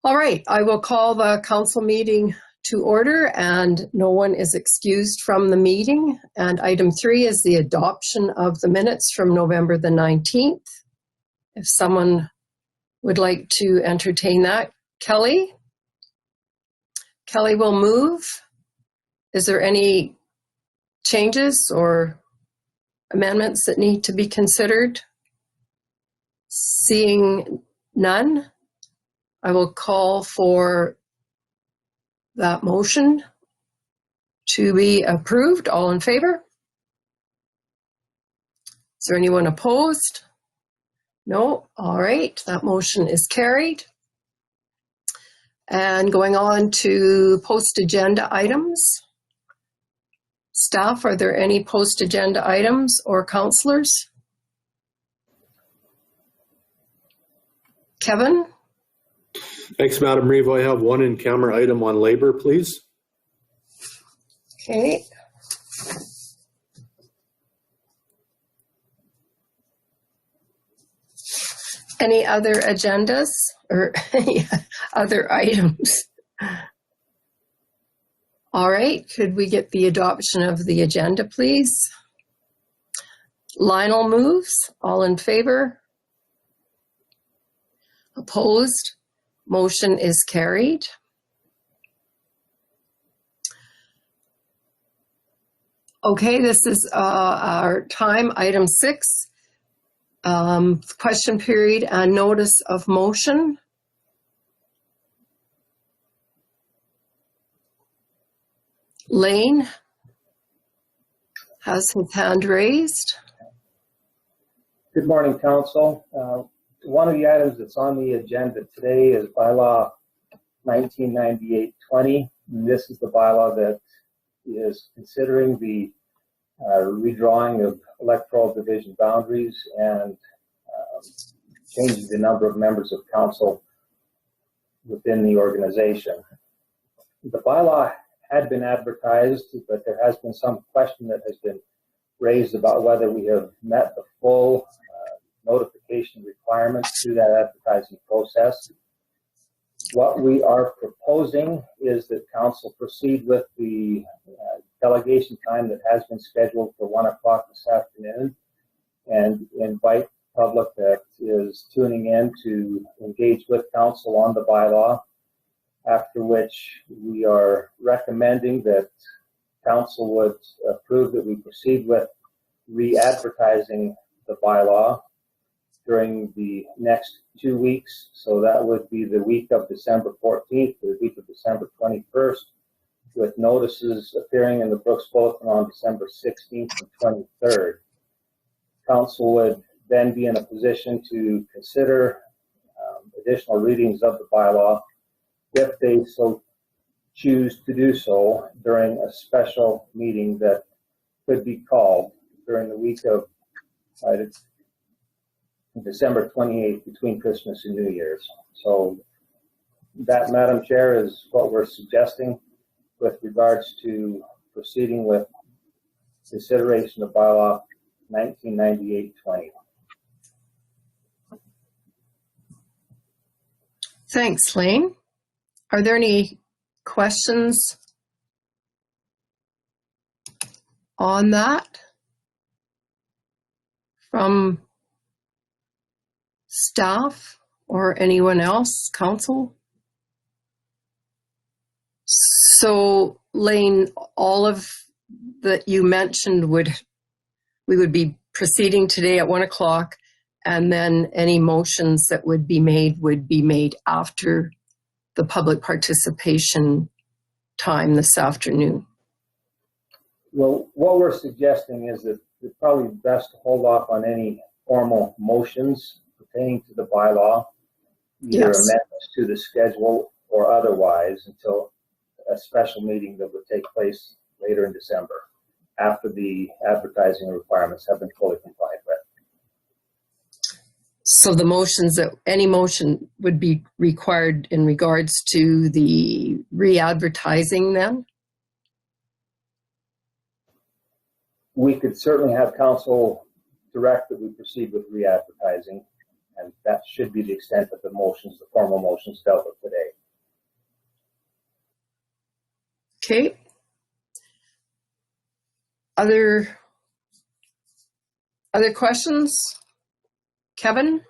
All right, I will call the council meeting to order, and no one is excused from the meeting. And item 3 is the adoption of the minutes from November the 19th. If someone would like to entertain that, Kelly? Kelly will move. Is there any changes or amendments that need to be considered? Seeing none, I will call for that motion to be approved. All in favor? Is there anyone opposed? No. All right, that motion is carried. And going on to post-agenda items. Staff, are there any post-agenda items or councillors? Kevin? Thanks, Madam Reeve. I have one in-camera item on labor, please. Okay. Any other agendas or any other items? All right, could we get the adoption of the agenda, please? Lionel moves. All in favor? Opposed? Motion is carried. Okay, this is our time, item 6, question period and notice of motion. Lane has his hand raised. Good morning, Council. One of the items that's on the agenda today is Bylaw 1998-20. This is the bylaw that is considering the redrawing of electoral division boundaries and changing the number of members of council within the organization. The bylaw had been advertised, but there has been some question that has been raised about whether we have met the full notification requirements through that advertising process. What we are proposing is that council proceed with the delegation time that has been scheduled for 1 o'clock this afternoon and invite public that is tuning in to engage with council on the bylaw, after which we are recommending that council would approve that we proceed with re-advertising the bylaw during the next 2 weeks. So that would be the week of December 14th, the week of December 21st, with notices appearing in the Brooks Bulletin on December 16th and 23rd. Council would then be in a position to consider additional readings of the bylaw if they so choose to do so during a special meeting that could be called during the week of December 28th between Christmas and New Year's. So that, Madam Chair, is what we're suggesting with regards to proceeding with consideration of bylaw 1998-20. Thanks, Lane. Are there any questions on that from staff or anyone else, council? So, Lane, all of that you mentioned we would be proceeding today at 1 o'clock, and then any motions that would be made after the public participation time this afternoon. Well, what we're suggesting is that it's probably best to hold off on any formal motions pertaining to the bylaw, either amendments to the schedule or otherwise, until a special meeting that would take place later in December, after the advertising requirements have been fully complied with. So the motions that any motion would be required in regards to the re-advertising then? We could certainly have council direct that we proceed with re-advertising, and that should be the extent of the motions, the formal motions dealt with today. Okay. Other questions? Kevin?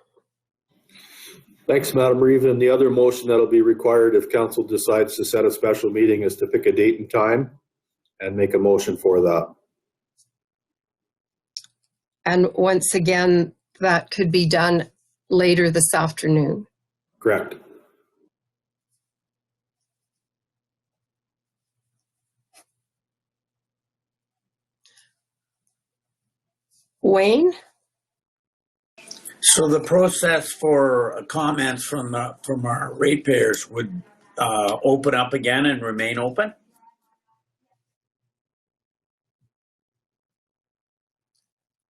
Thanks, Madam Reeve. And the other motion that'll be required if council decides to set a special meeting is to pick a date and time and make a motion for that. And once again, that could be done later this afternoon. Correct. Wayne? So the process for comments from our ratepayers would open up again and remain open?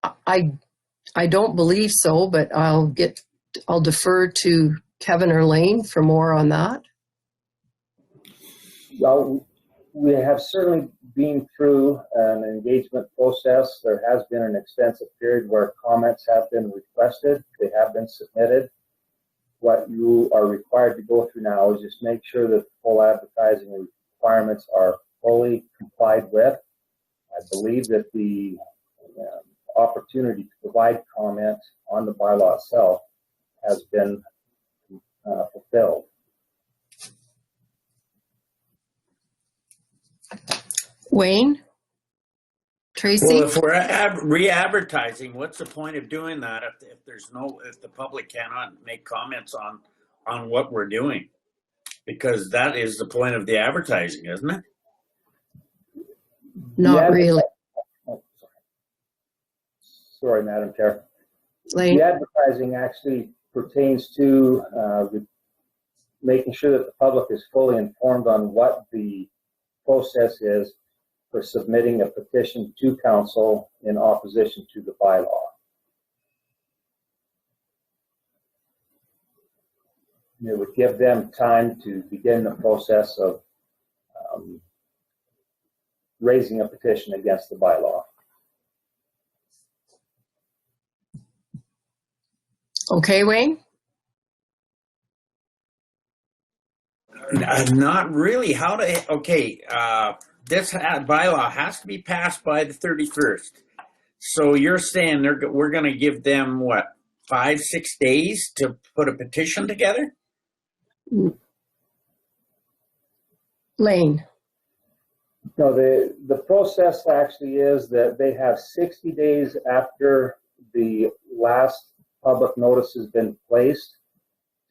I don't believe so, but I'll defer to Kevin or Lane for more on that. Well, we have certainly been through an engagement process. There has been an extensive period where comments have been requested. They have been submitted. What you are required to go through now is just make sure that full advertising requirements are fully complied with. I believe that the opportunity to provide comment on the bylaw itself has been fulfilled. Wayne? Tracy? Well, if we're re-advertising, what's the point of doing that if the public cannot make comments on what we're doing? Because that is the point of the advertising, isn't it? Not really. Oh, sorry, Madam Chair. Lane? The advertising actually pertains to making sure that the public is fully informed on what the process is for submitting a petition to council in opposition to the bylaw. It would give them time to begin the process of raising a petition against the bylaw. Okay, Wayne? Not really. This bylaw has to be passed by the 31st. So you're saying we're going to give them, what, 5-6 days to put a petition together? Lane? No, the process actually is that they have 60 days after the last public notice has been placed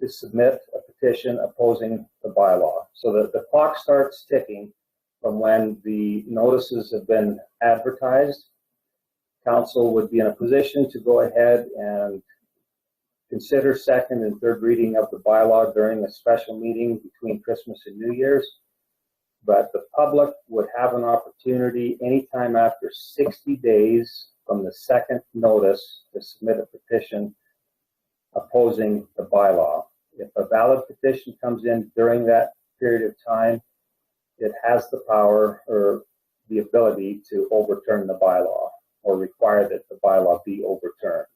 to submit a petition opposing the bylaw. So that the clock starts ticking from when the notices have been advertised. Council would be in a position to go ahead and consider second and third reading of the bylaw during a special meeting between Christmas and New Year's. But the public would have an opportunity anytime after 60 days from the second notice to submit a petition opposing the bylaw. If a valid petition comes in during that period of time, it has the power or the ability to overturn the bylaw or require that the bylaw be overturned.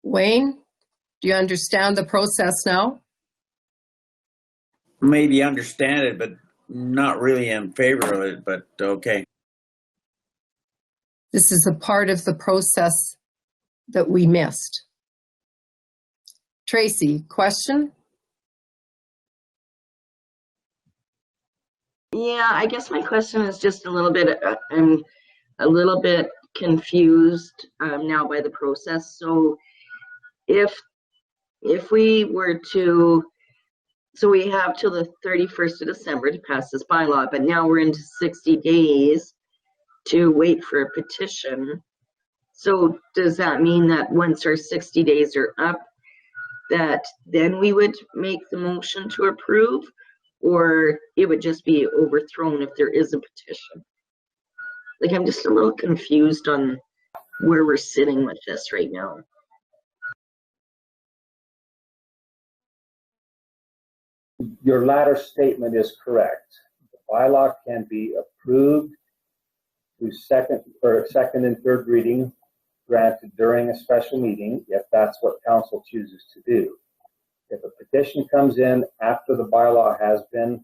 Wayne? Do you understand the process now? Maybe understand it, but not really in favor of it, but okay. This is a part of the process that we missed. Tracy, question? Yeah, I guess my question is just a little bit, I'm a little bit confused now by the process. So if we were to, so we have till the 31st of December to pass this bylaw, but now we're into 60 days to wait for a petition. So does that mean that once our 60 days are up, that then we would make the motion to approve, or it would just be overthrown if there is a petition? Like, I'm just a little confused on where we're sitting with this right now. Your latter statement is correct. The bylaw can be approved through second and third reading granted during a special meeting if that's what council chooses to do. If a petition comes in after the bylaw has been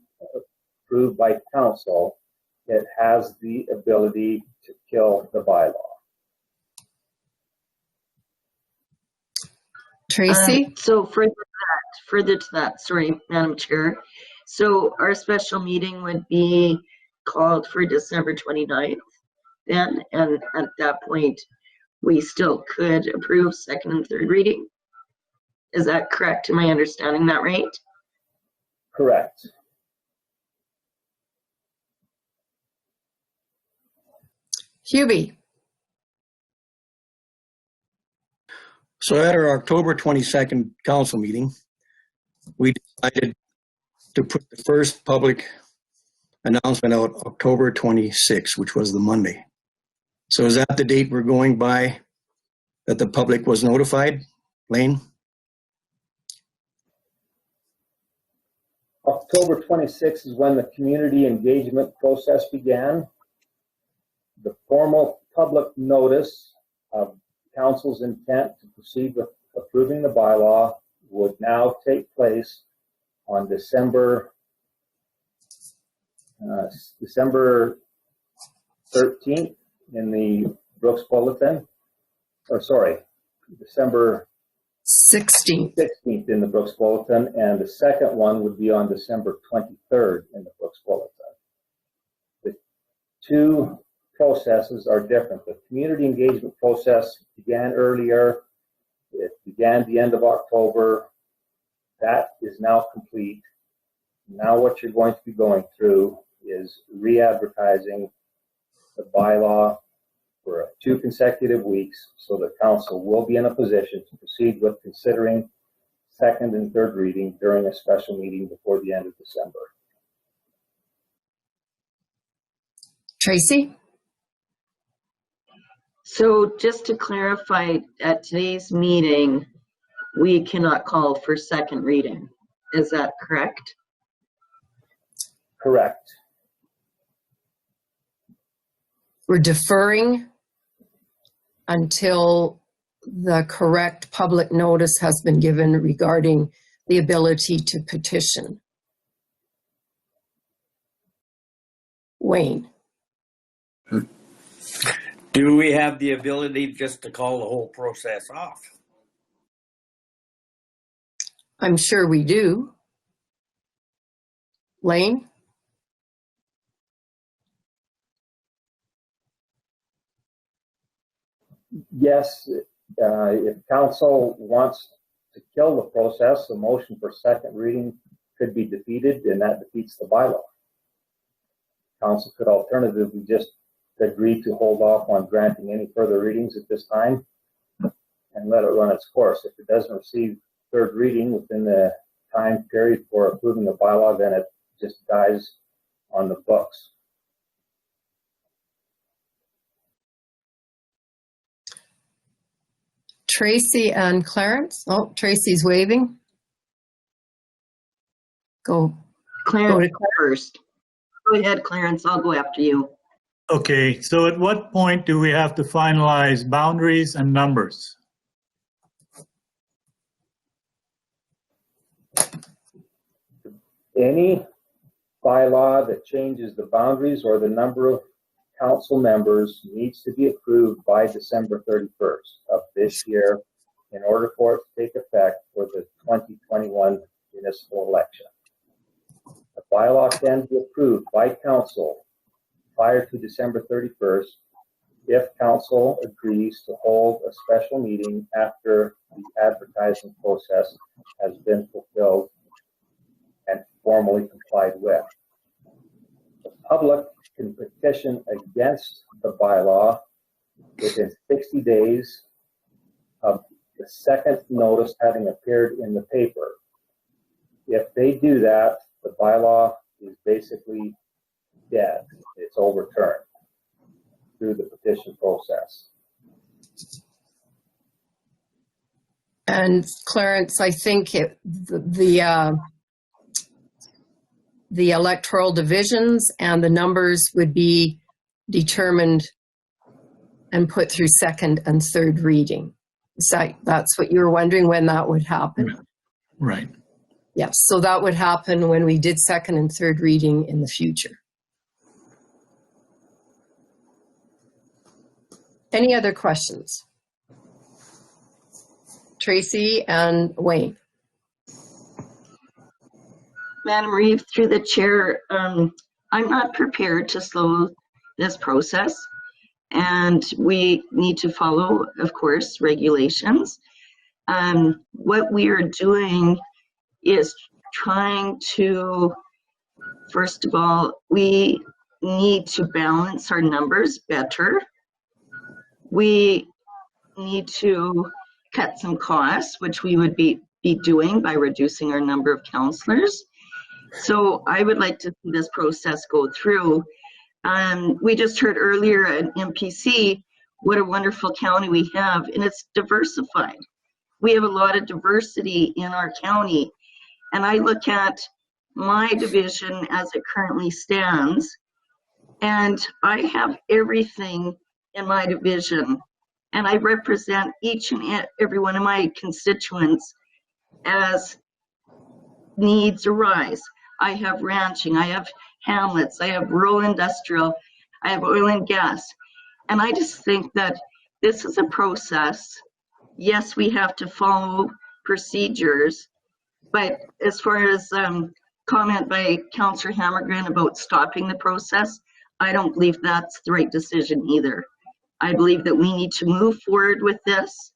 approved by council, it has the ability to kill the bylaw. Tracy? So further to that, sorry, Madam Chair. So our special meeting would be called for December 29th then, and at that point, we still could approve second and third reading. Is that correct? Am I understanding that right? Correct. Hubie? So at our October 22nd council meeting, we decided to put the first public announcement out October 26th, which was the Monday. So is that the date we're going by that the public was notified, Lane? October 26th is when the community engagement process began. The formal public notice of council's intent to proceed with approving the bylaw would now take place on December 13th in the Brooks Bulletin, or sorry, December 16th. 16th in the Brooks Bulletin, and the second one would be on December 23rd in the Brooks Bulletin. The two processes are different. The community engagement process began earlier. It began the end of October. That is now complete. Now what you're going to be going through is re-advertising the bylaw for 2 consecutive weeks so that council will be in a position to proceed with considering second and third reading during a special meeting before the end of December. Tracy? So just to clarify, at today's meeting, we cannot call for second reading. Is that correct? Correct. We're deferring until the correct public notice has been given regarding the ability to petition. Wayne? Do we have the ability just to call the whole process off? I'm sure we do. Lane? Yes, if council wants to kill the process, the motion for second reading could be defeated, and that defeats the bylaw. Council could alternatively just agree to hold off on granting any further readings at this time and let it run its course. If it doesn't receive third reading within the time period for approving the bylaw, then it just dies on the books. Tracy and Clarence? Oh, Tracy's waving. Go. Clarence first. Go ahead, Clarence. I'll go after you. Okay, so at what point do we have to finalize boundaries and numbers? Any bylaw that changes the boundaries or the number of council members needs to be approved by December 31st of this year in order for it to take effect for the 2021 municipal election. The bylaw can be approved by council prior to December 31st if council agrees to hold a special meeting after the advertising process has been fulfilled and formally complied with. The public can petition against the bylaw within 60 days of the second notice having appeared in the paper. If they do that, the bylaw is basically dead. It's overturned through the petition process. And Clarence, I think the electoral divisions and the numbers would be determined and put through second and third reading. So that's what you were wondering, when that would happen. Right. Yes, so that would happen when we did second and third reading in the future. Any other questions? Tracy and Wayne. Madam Reeve, through the chair, I'm not prepared to slow this process, and we need to follow, of course, regulations. What we are doing is trying to, first of all, we need to balance our numbers better. We need to cut some costs, which we would be doing by reducing our number of councillors. So I would like to see this process go through. We just heard earlier at MPC what a wonderful county we have, and it's diversified. We have a lot of diversity in our county, and I look at my division as it currently stands, and I have everything in my division, and I represent each and every one of my constituents as needs arise. I have ranching, I have hamlets, I have rural industrial, I have oil and gas, and I just think that this is a process. Yes, we have to follow procedures, but as far as comment by Councillor Hammergren about stopping the process, I don't believe that's the right decision either. I believe that we need to move forward with this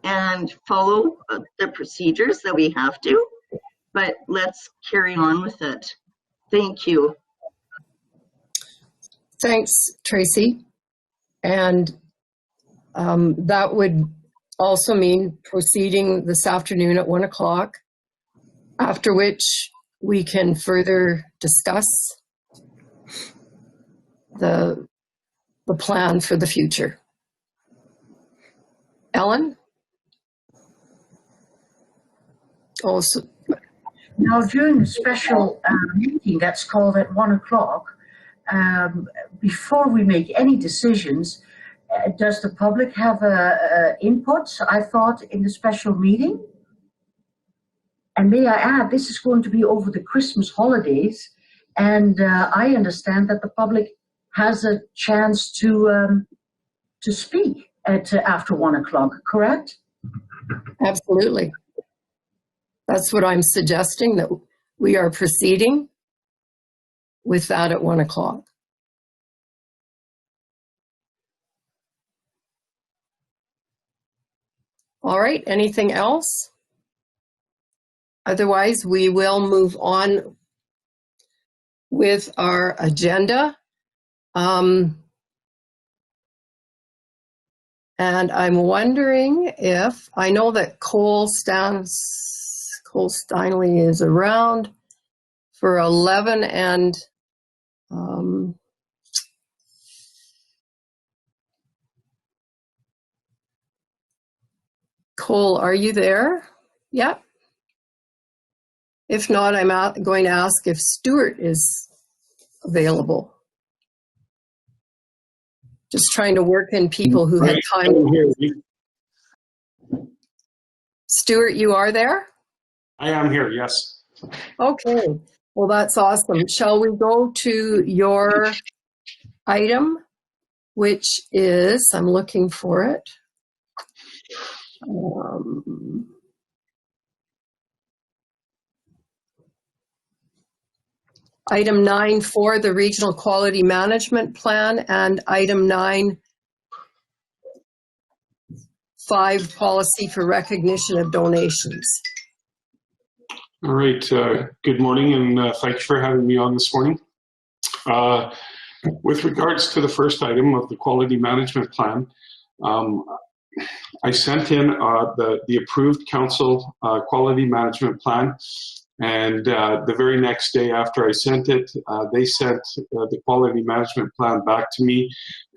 and follow the procedures that we have to, but let's carry on with it. Thank you. Thanks, Tracy. And that would also mean proceeding this afternoon at 1 o'clock, after which we can further discuss the plan for the future. Ellen? Also. Now, during the special meeting that's called at 1 o'clock, before we make any decisions, does the public have input, I thought, in the special meeting? And may I add, this is going to be over the Christmas holidays, and I understand that the public has a chance to speak at after 1 o'clock, correct? Absolutely. That's what I'm suggesting, that we are proceeding with that at 1 o'clock. All right, anything else? Otherwise, we will move on with our agenda. And I'm wondering if, I know that Cole Steinley is around for 11, and Cole, are you there? Yep. If not, I'm going to ask if Stuart is available. Just trying to work in people who had time. Stuart, you are there? I am here, yes. Okay, well, that's awesome. Shall we go to your item, which is, I'm looking for it. Item 9.4, the Regional Quality Management Plan, and item 9.5, Policy for Recognition of Donations. All right, good morning, and thanks for having me on this morning. With regards to the first item of the Quality Management Plan, I sent in the approved Council Quality Management Plan, and the very next day after I sent it, they sent the Quality Management Plan back to me,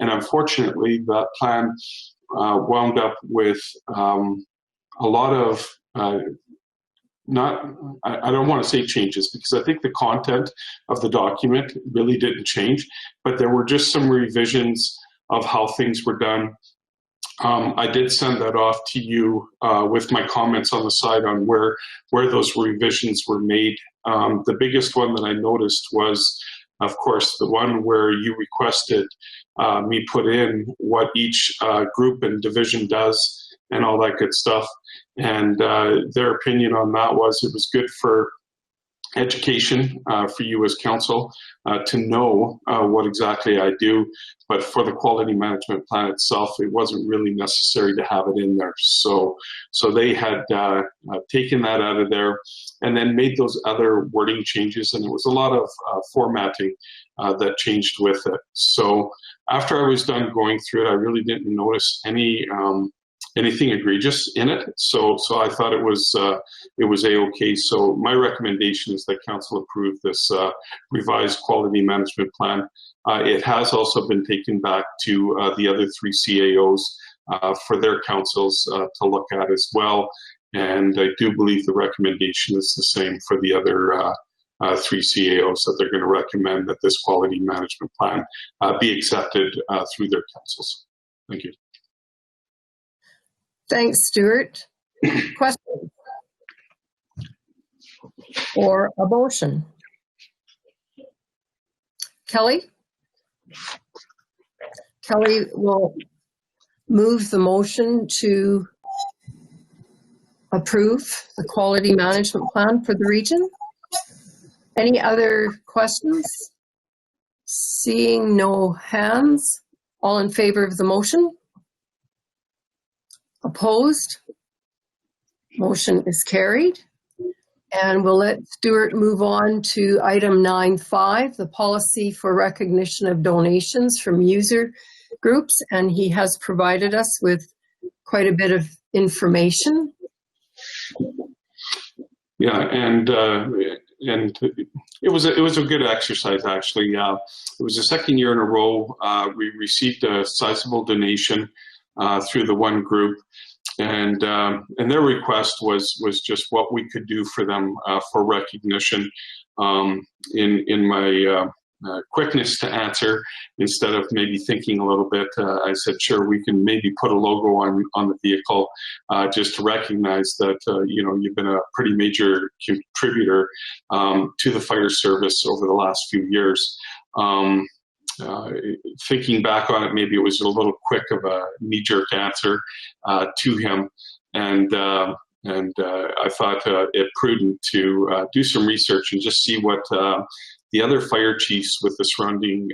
and unfortunately that plan wound up with a lot of I don't want to say changes, because I think the content of the document really didn't change, but there were just some revisions how things were done. I did send that off to you with my comments on the side on where those revisions were made. The biggest one that I noticed was, of course, the one where you requested me put in what each group and division does and all that good stuff. And their opinion on that was it was good for education for you as council to know what exactly I do, but for the quality management plan itself, it wasn't really necessary to have it in there. So they had taken that out of there and then made those other wording changes, and it was a lot of formatting that changed with it. So after I was done going through it, I really didn't notice anything egregious in it. So I thought it was A-okay. So my recommendation is that council approve this revised quality management plan. It has also been taken back to the other 3 CAOs for their councils to look at as well. And I do believe the recommendation is the same for the other 3 CAOs, that they're going to recommend that this quality management plan be accepted through their councils. Thank you. Thanks, Stuart. Question or a motion? Kelly? Kelly will move the motion to approve the quality management plan for the region. Any other questions? Seeing no hands, all in favor of the motion? Opposed? Motion is carried. And we'll let Stuart move on to item 9.5, the policy for recognition of donations from user groups. And he has provided us with quite a bit of information. Yeah, and it was a good exercise, actually. It was the second year in a row we received a sizable donation through the one group, and their request was just what we could do for them for recognition. In my quickness to answer, instead of maybe thinking a little bit, I said, sure, we can maybe put a logo on the vehicle just to recognize that you've been a pretty major contributor to the fire service over the last few years. Thinking back on it, maybe it was a little quick of a knee-jerk answer to him, and I thought it prudent to do some research and just see what the other fire chiefs with the surrounding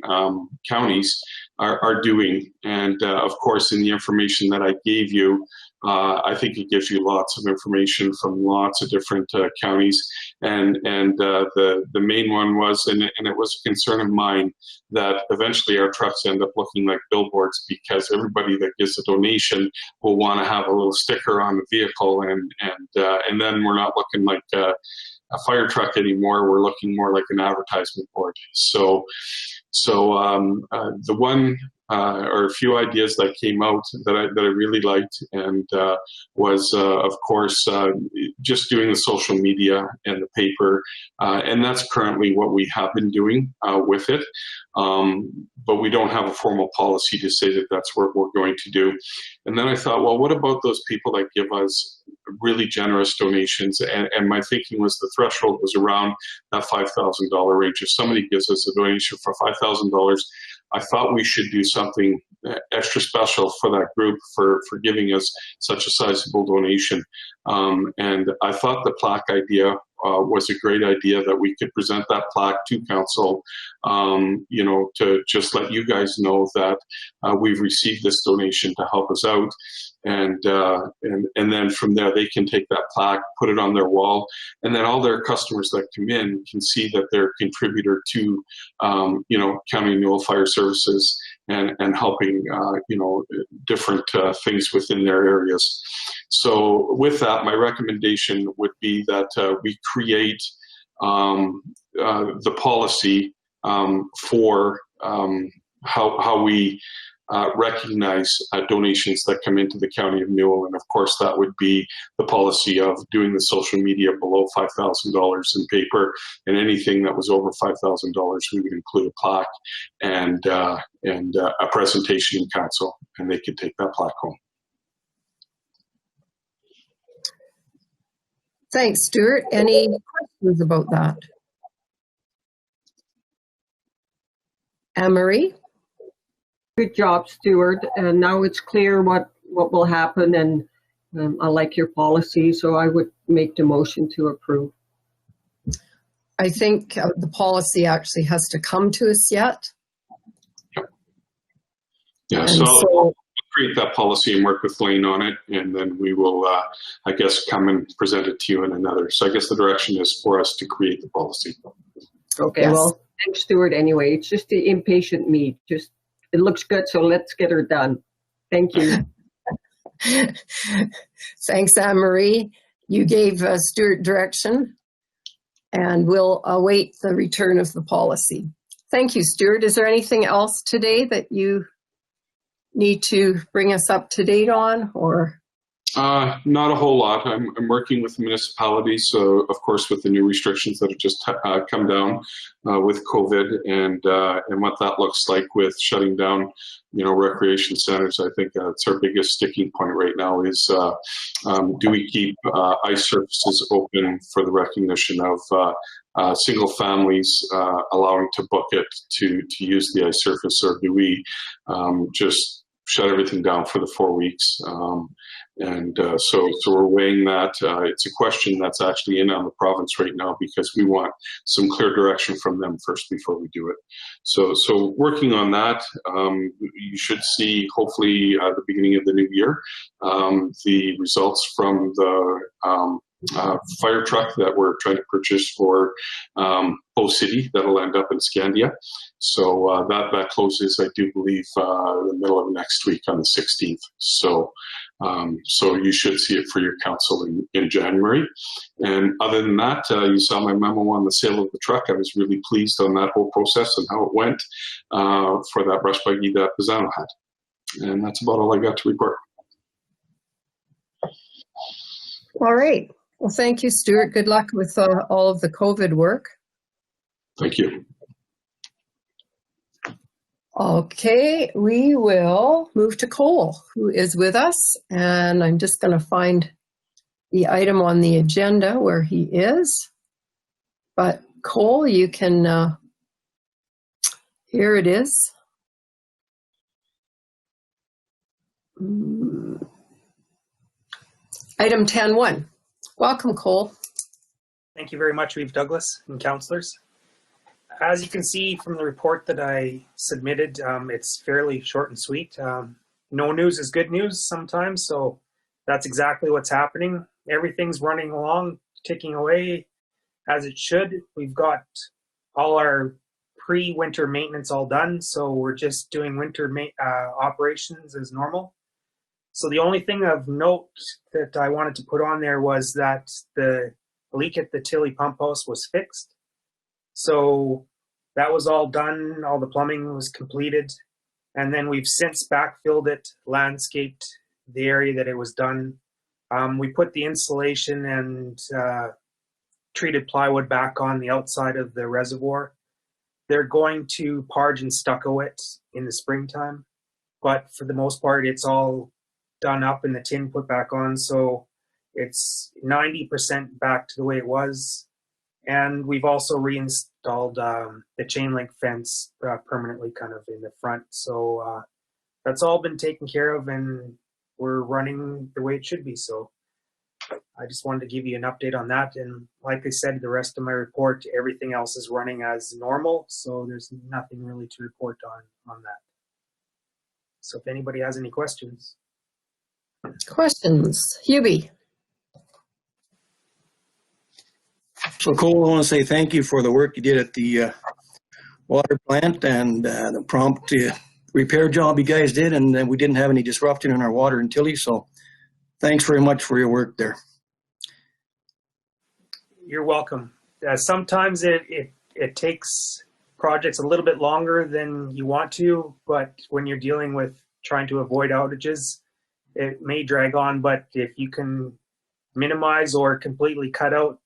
counties are doing. And of course, in the information that I gave you, I think it gives you lots of information from lots of different counties. And the main one was, and it was a concern of mine, that eventually our trucks end up looking like billboards, because everybody that gives a donation will want to have a little sticker on the vehicle, and then we're not looking like a fire truck anymore. We're looking more like an advertisement board. So the one or a few ideas that came out that I really liked, and was of course just doing the social media and the paper, and that's currently what we have been doing with it. But we don't have a formal policy to say that that's what we're going to do. And then I thought, well, what about those people that give us really generous donations? And my thinking was the threshold was around that $5,000 range. If somebody gives us a donation for $5,000, I thought we should do something extra special for that group for giving us such a sizable donation. And I thought the plaque idea was a great idea, that we could present that plaque to council, to just let you guys know that we've received this donation to help us out. And then from there, they can take that plaque, put it on their wall, and then all their customers that come in can see that they're a contributor to, County Newell Fire Services and helping, different things within their areas. So with that, my recommendation would be that we create the policy for how we recognize donations that come into the County of Newell. And of course, that would be the policy of doing the social media below $5,000 in paper, and anything that was over $5,000, we would include a plaque and a presentation in council, and they could take that plaque home. Thanks, Stuart. Any questions about that? Anne-Marie? Good job, Stuart. And now it's clear what will happen, and I like your policy, so I would make the motion to approve. I think the policy actually has to come to us yet. Yeah, And so so- I'll create that policy and work with Lane on it, and then we will, I guess, come and present it to you in another. So I guess the direction is for us to create the policy. Okay, Yes. well, thanks, Stuart, anyway. It's just the impatient me. Just, it looks good, so let's get her done. Thank you. Thanks, Anne-Marie. You gave Stuart direction, and we'll await the return of the policy. Thank you, Stuart. Is there anything else today that you need to bring us up to date on, or? Not a whole lot. I'm working with the municipalities, so of course with the new restrictions that have just come down with COVID, and what that looks like with shutting down, recreation centers. I think that's our biggest sticking point right now is do we keep ice surfaces open for the recognition of single families, allowing to book it to use the ice surface, or do we just shut everything down for the 4 weeks? So we're weighing that. It's a question that's actually in on the province right now, because we want some clear direction from them first before we do it. So working on that. You should see, hopefully, at the beginning of the new year, the results from the fire truck that we're trying to purchase for Bow City that'll end up in Scandia. So that closes, I do believe, the middle of next week on the 16th. So you should see it for your council in January. And other than that, you saw my memo on the sale of the truck. I was really pleased on that whole process and how it went for that brush buggy that Pisano had. And that's about all I got to report. All right. Well, thank you, Stuart. Good luck with all of the COVID work. Thank you. Okay, we will move to Cole, who is with us. And I'm just going to find the item on the agenda where he is. But Cole, you can, here it is. Item 10.1. Welcome, Cole. Thank you very much, Reeve Douglas and councillors. As you can see from the report that I submitted, it's fairly short and sweet. No news is good news sometimes, so that's exactly what's happening. Everything's running along, ticking away as it should. We've got all our pre-winter maintenance all done, so we're just doing winter operations as normal. So the only thing of note that I wanted to put on there was that the leak at the Tilly pump house was fixed. So that was all done, all the plumbing was completed, and then we've since backfilled it, landscaped the area that it was done. We put the insulation and treated plywood back on the outside of the reservoir. They're going to parge and stucco it in the springtime, but for the most part, it's all done up and the tin put back on, so it's 90% back to the way it was. And we've also reinstalled the chain link fence permanently kind of in the front. So that's all been taken care of, and we're running the way it should be. So I just wanted to give you an update on that. And like I said, the rest of my report, everything else is running as normal. So there's nothing really to report on that. So if anybody has any questions. Questions? Hubie. So Cole, I want to say thank you for the work you did at the water plant and the prompt repair job you guys did, and we didn't have any disruption in our water in Tilly, so thanks very much for your work there. You're welcome. Sometimes it takes projects a little bit longer than you want to, but when you're dealing with trying to avoid outages, it may drag on, but if you can minimize or completely cut out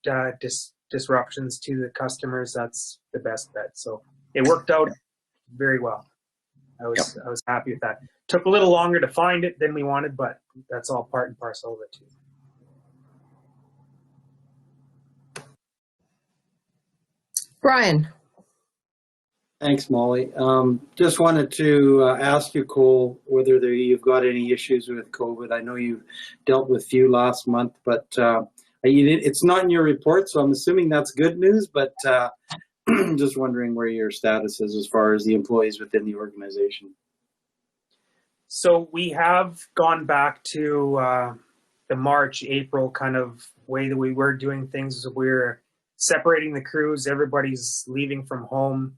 disruptions to the customers, that's the best bet. So it worked out very well. I was happy with that. Took a little longer to find it than we wanted, but that's all part and parcel of it too. Brian. Thanks, Molly. Just wanted to ask you, Cole, whether you've got any issues with COVID. I know you dealt with few last month, but it's not in your report, so I'm assuming that's good news, but just wondering where your status is as far as the employees within the organization. So we have gone back to the March, April kind of way that we were doing things. We're separating the crews, everybody's leaving from home.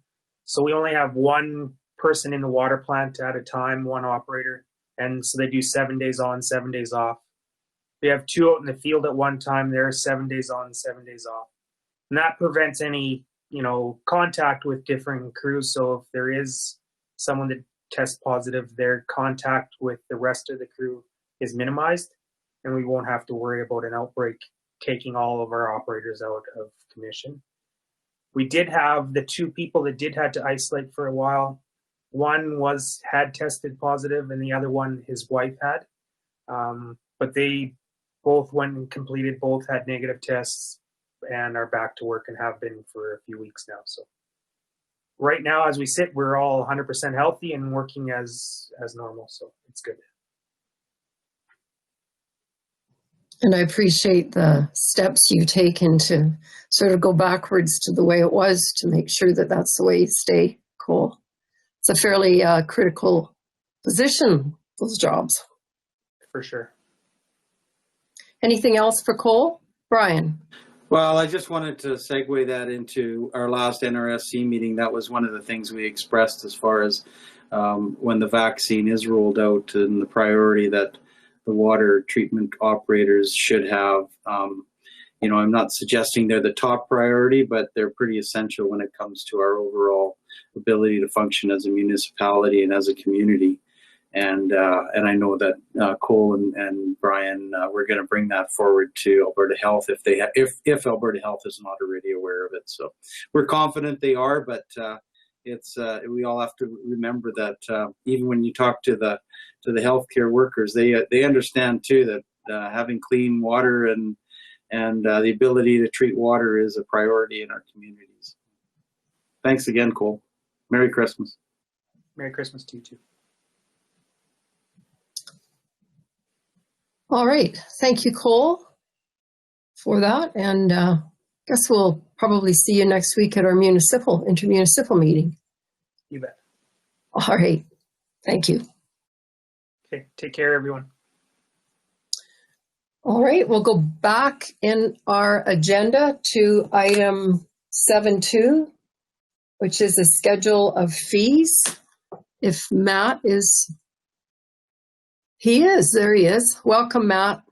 So we only have one person in the water plant at a time, one operator. And so they do 7 days on, 7 days off. We have two out in the field at one time. They're 7 days on, 7 days off. And that prevents any, contact with different crews. So if there is someone that tests positive, their contact with the rest of the crew is minimized. And we won't have to worry about an outbreak taking all of our operators out of commission. We did have the two people that had to isolate for a while. One had tested positive, and the other one, his wife had. But they both, when completed, both had negative tests and are back to work and have been for a few weeks now. So right now, as we sit, we're all 100% healthy and working as normal. So it's good. And I appreciate the steps you've taken to sort of go backwards to the way it was to make sure that that's the way you stay, Cole. It's a fairly critical position, those jobs. For sure. Anything else for Cole? Brian? Well, I just wanted to segue that into our last NRSC meeting. That was one of the things we expressed as far as when the vaccine is rolled out and the priority that the water treatment operators should have. I'm not suggesting they're the top priority, but they're pretty essential when it comes to our overall ability to function as a municipality and as a community. And I know that Cole and Brian, we're going to bring that forward to Alberta Health if Alberta Health is not already aware of it. So we're confident they are, but we all have to remember that even when you talk to the healthcare workers, they understand too that having clean water and the ability to treat water is a priority in our communities. Thanks again, Cole. Merry Christmas. Merry Christmas to you too. All right. Thank you, Cole, for that. And guess we'll probably see you next week at our intermunicipal meeting. You bet. All right. Thank you. Okay. Take care, everyone. All right. We'll go back in our agenda to item 7.2, which is a schedule of fees. If Matt is... There he is. Welcome, Matt.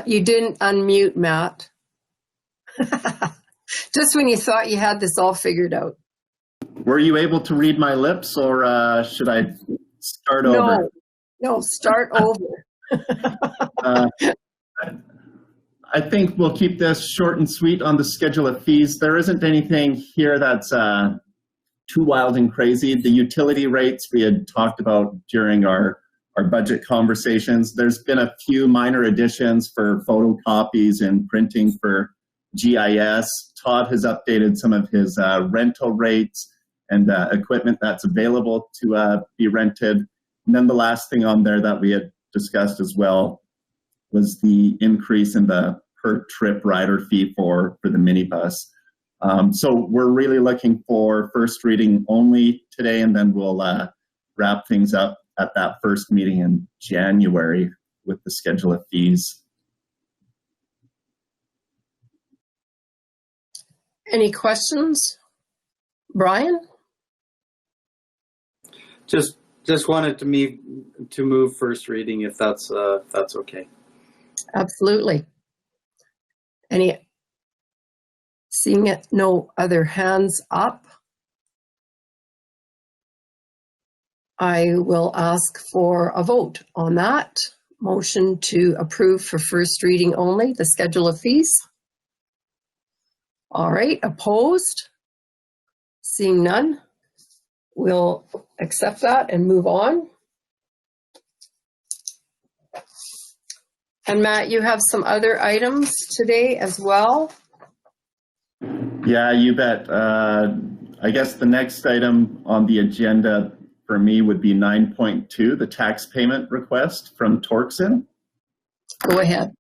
You didn't unmute, Matt. Just when you thought you had this all figured out. Were you able to read my lips, or should I start over? No, start over. I think we'll keep this short and sweet on the schedule of fees. There isn't anything here that's too wild and crazy. The utility rates we had talked about during our budget conversations. There's been a few minor additions for photocopies and printing for GIS. Todd has updated some of his rental rates and equipment that's available to be rented. And then the last thing on there that we had discussed as well was the increase in the per trip rider fee for the minibus. So we're really looking for first reading only today, and then we'll wrap things up at that first meeting in January with the schedule of fees. Any questions? Brian? Just Just wanted to move first reading if that's okay. Absolutely. Seeing it, no other hands up, I will ask for a vote on that. Motion to approve for first reading only, the schedule of fees. All right, opposed? Seeing none, we'll accept that and move on. And Matt, you have some other items today as well? Yeah, you bet. I guess the next item on the agenda for me would be 9.2, the tax payment request from Torxen. Go ahead.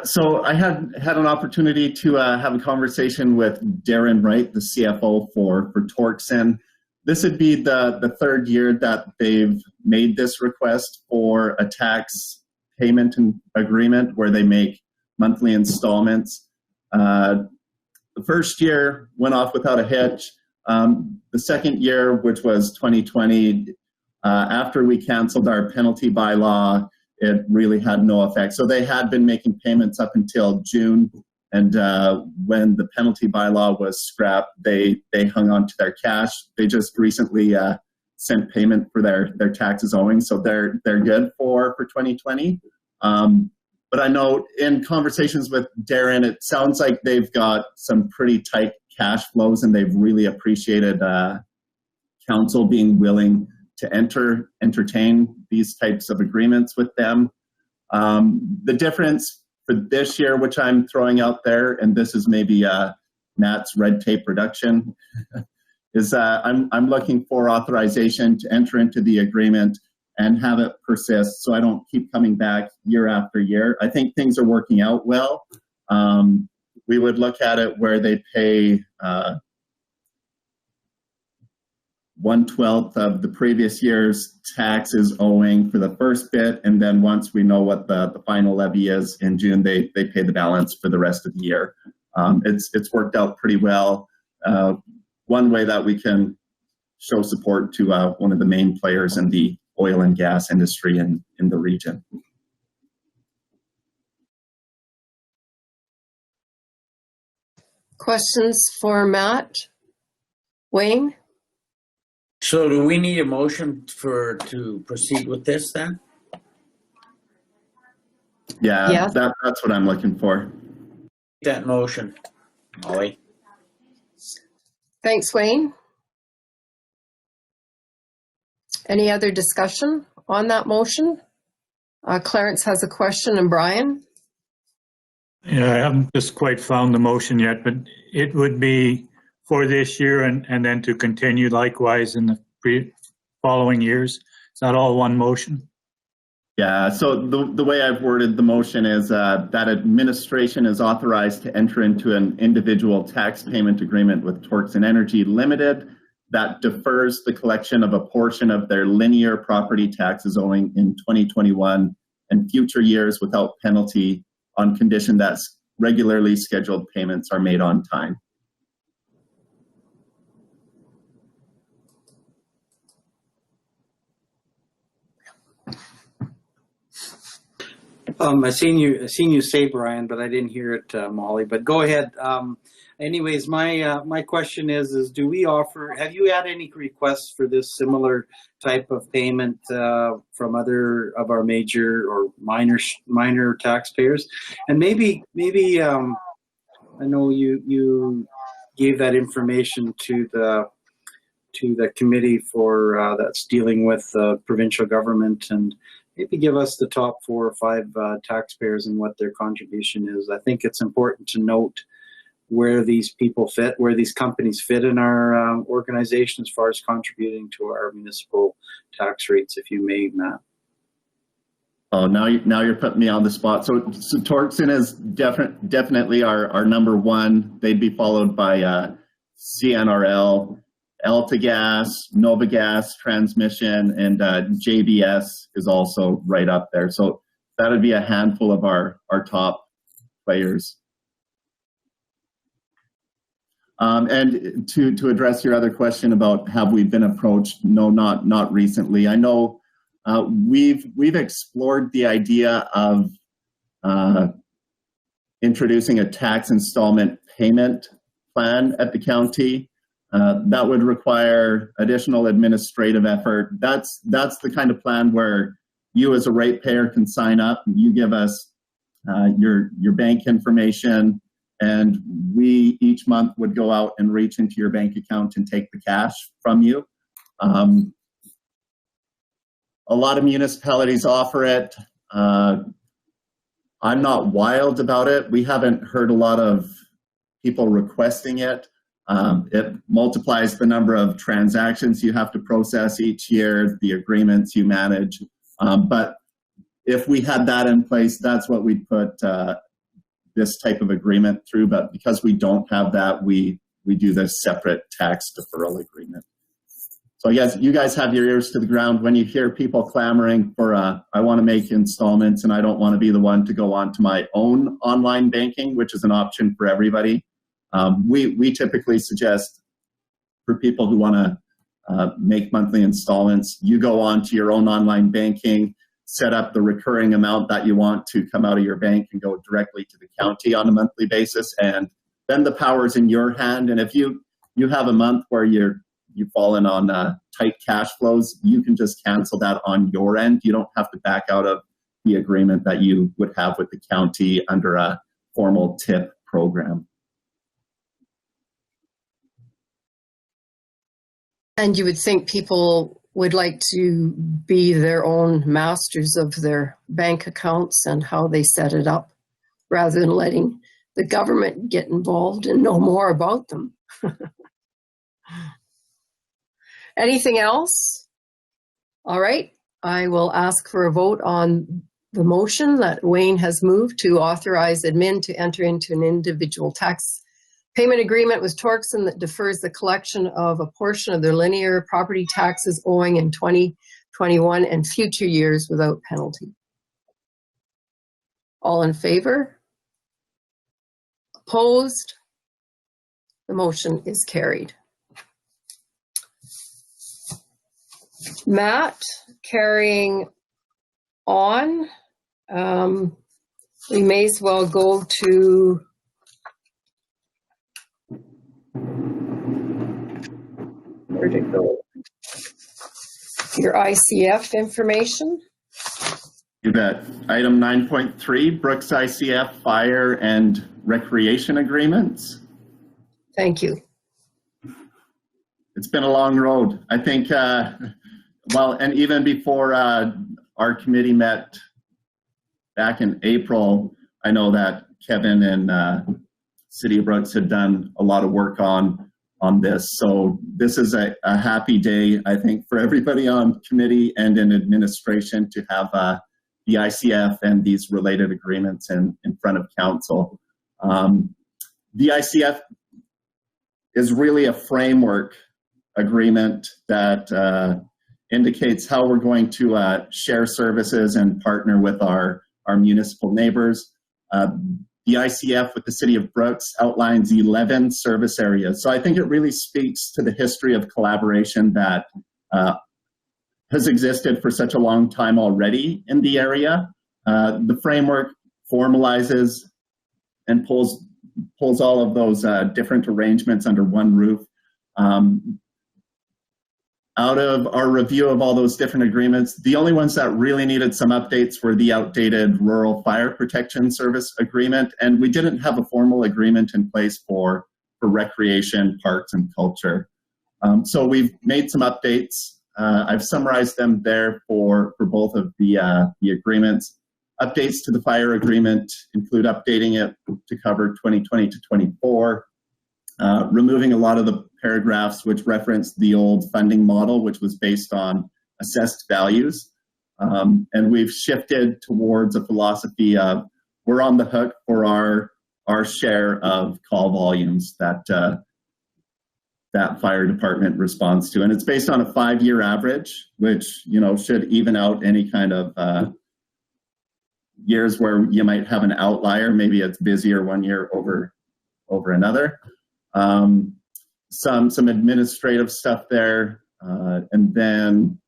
So I had an opportunity to have a conversation with Darren Wright, the CFO for Torxen. This would be the third year that they've made this request for a tax payment agreement where they make monthly installments. The first year went off without a hitch. The second year, which was 2020, after we canceled our penalty bylaw, it really had no effect. So they had been making payments up until June, and when the penalty bylaw was scrapped, they hung on to their cash. They just recently sent payment for their taxes owing, so they're good for 2020. But I know in conversations with Darren, it sounds like they've got some pretty tight cash flows, and they've really appreciated council being willing to entertain these types of agreements with them. The difference for this year, which I'm throwing out there, and this is maybe Matt's red tape reduction, is I'm looking for authorization to enter into the agreement and have it persist so I don't keep coming back year after year. I think things are working out well. We would look at it where they pay 1/12 of the previous year's taxes owing for the first bit, and then once we know what the final levy is in June, they pay the balance for the rest of the year. It's worked out pretty well. One way that we can show support to one of the main players in the oil and gas industry in the region. Questions for Matt? Wayne? So do we need a motion to proceed with this then? Yeah, Yes. That's what I'm looking for. That motion, Molly. Thanks, Wayne. Any other discussion on that motion? Clarence has a question, and Brian? Yeah, I haven't just quite found the motion yet, but it would be for this year and then to continue likewise in the following years. It's not all one motion. Yeah, so the way I've worded the motion is that administration is authorized to enter into an individual tax payment agreement with Torxen Energy Limited that defers the collection of a portion of their linear property taxes owing in 2021 and future years without penalty on condition that regularly scheduled payments are made on time. I seen you say, Brian, but I didn't hear it, Molly. But go ahead. Anyways, my question is do we offer? Have you had any requests for this similar type of payment from other of our major or minor taxpayers? And maybe I know you gave that information to the committee for that's dealing with provincial government, and maybe give us the top 4 or 5 taxpayers and what their contribution is. I think it's important to note where these people fit, where these companies fit in our organization as far as contributing to our municipal tax rates, if you may, Matt. Oh, now you're putting me on the spot. So Torxen is definitely our number one. They'd be followed by CNRL, AltaGas, NovaGas Transmission, and JBS is also right up there. So that would be a handful of our top players. And to address your other question about have we been approached? No, not recently. I know we've explored the idea of introducing a tax installment payment plan at the county. That would require additional administrative effort. That's the kind of plan where you as a ratepayer can sign up. You give us your bank information, and we each month would go out and reach into your bank account and take the cash from you. A lot of municipalities offer it. I'm not wild about it. We haven't heard a lot of people requesting it. It multiplies the number of transactions you have to process each year, the agreements you manage. But if we had that in place, that's what we'd put this type of agreement through. But because we don't have that, we do this separate tax deferral agreement. So yes, you guys have your ears to the ground when you hear people clamoring for, I want to make installments and I don't want to be the one to go on to my own online banking, which is an option for everybody. We typically suggest for people who want to make monthly installments, you go on to your own online banking, set up the recurring amount that you want to come out of your bank and go directly to the county on a monthly basis. And then the power's in your hand. And if you have a month where you've fallen on tight cash flows, you can just cancel that on your end. You don't have to back out of the agreement that you would have with the county under a formal TIP program. And you would think people would like to be their own masters of their bank accounts and how they set it up, rather than letting the government get involved and know more about them. Anything else? All right, I will ask for a vote on the motion that Wayne has moved to authorize admin to enter into an individual tax payment agreement with Torxen that defers the collection of a portion of their linear property taxes owing in 2021 and future years without penalty. All in favor? Opposed? The motion is carried. Matt, carrying on, we may as well go to where to go. Your ICF information. You bet. Item 9.3, Brooks ICF Fire and Recreation Agreements. Thank you. It's been a long road. I think, well, and even before our committee met back in April, I know that Kevin and City of Brooks had done a lot of work on this. So this is a happy day, I think, for everybody on committee and in administration to have the ICF and these related agreements in front of council. The ICF is really a framework agreement that indicates how we're going to share services and partner with our municipal neighbors. The ICF with the City of Brooks outlines 11 service areas. So I think it really speaks to the history of collaboration that has existed for such a long time already in the area. The framework formalizes and pulls all of those different arrangements under one roof. Out of our review of all those different agreements, the only ones that really needed some updates were the outdated Rural Fire Protection Service agreement, and we didn't have a formal agreement in place for recreation, parks, and culture. So we've made some updates. I've summarized them there for both of the agreements. Updates to the fire agreement include updating it to cover 2020 to 24, removing a lot of the paragraphs which referenced the old funding model, which was based on assessed values. And we've shifted towards a philosophy of we're on the hook for our share of call volumes that that fire department responds to. And it's based on a 5-year average, which, you know, should even out any kind of years where you might have an outlier. Maybe it's busier one year over another. some administrative stuff there, and then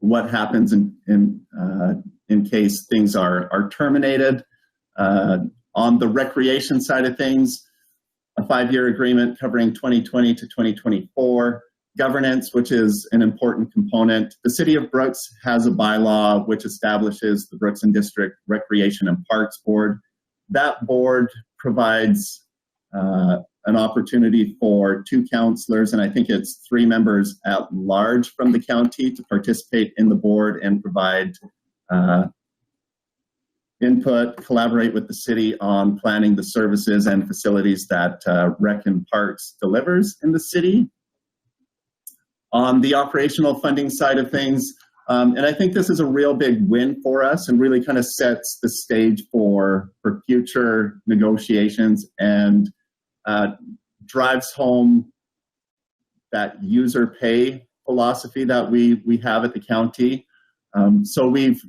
what happens in case things are terminated. On the recreation side of things, a 5-year agreement covering 2020 to 2024. Governance, which is an important component. The City of Brooks has a bylaw which establishes the Brooks and District Recreation and Parks Board. That board provides an opportunity for 2 councillors, and I think it's 3 members at large from the county to participate in the board and provide input, collaborate with the city on planning the services and facilities that Rec and Parks delivers in the city. On the operational funding side of things, and I think this is a real big win for us and really kind of sets the stage for future negotiations and drives home that user pay philosophy that we have at the county. So we've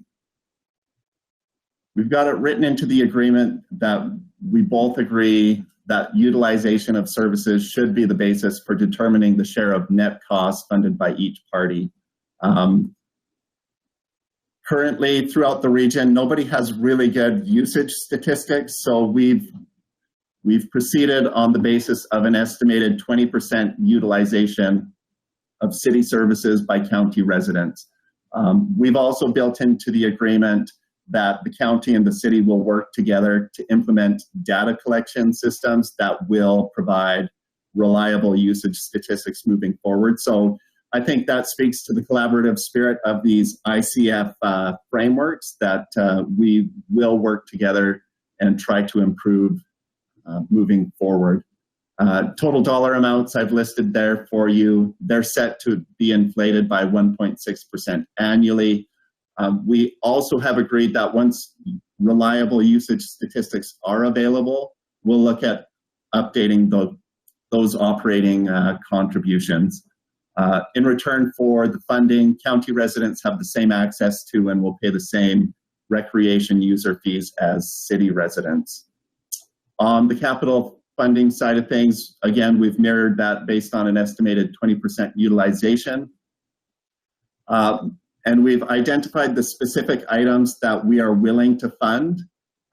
got it written into the agreement that we both agree that utilization of services should be the basis for determining the share of net costs funded by each party. Currently, throughout the region, nobody has really good usage statistics, so we've proceeded on the basis of an estimated 20% utilization of city services by county residents. We've also built into the agreement that the county and the city will work together to implement data collection systems that will provide reliable usage statistics moving forward. So I think that speaks to the collaborative spirit of these ICF frameworks that we will work together and try to improve moving forward. Total dollar amounts I've listed there for you. They're set to be inflated by 1.6% annually. We also have agreed that once reliable usage statistics are available, we'll look at updating those operating contributions. In return for the funding, county residents have the same access to and will pay the same recreation user fees as city residents. On the capital funding side of things, again, we've mirrored that based on an estimated 20% utilization. And we've identified the specific items that we are willing to fund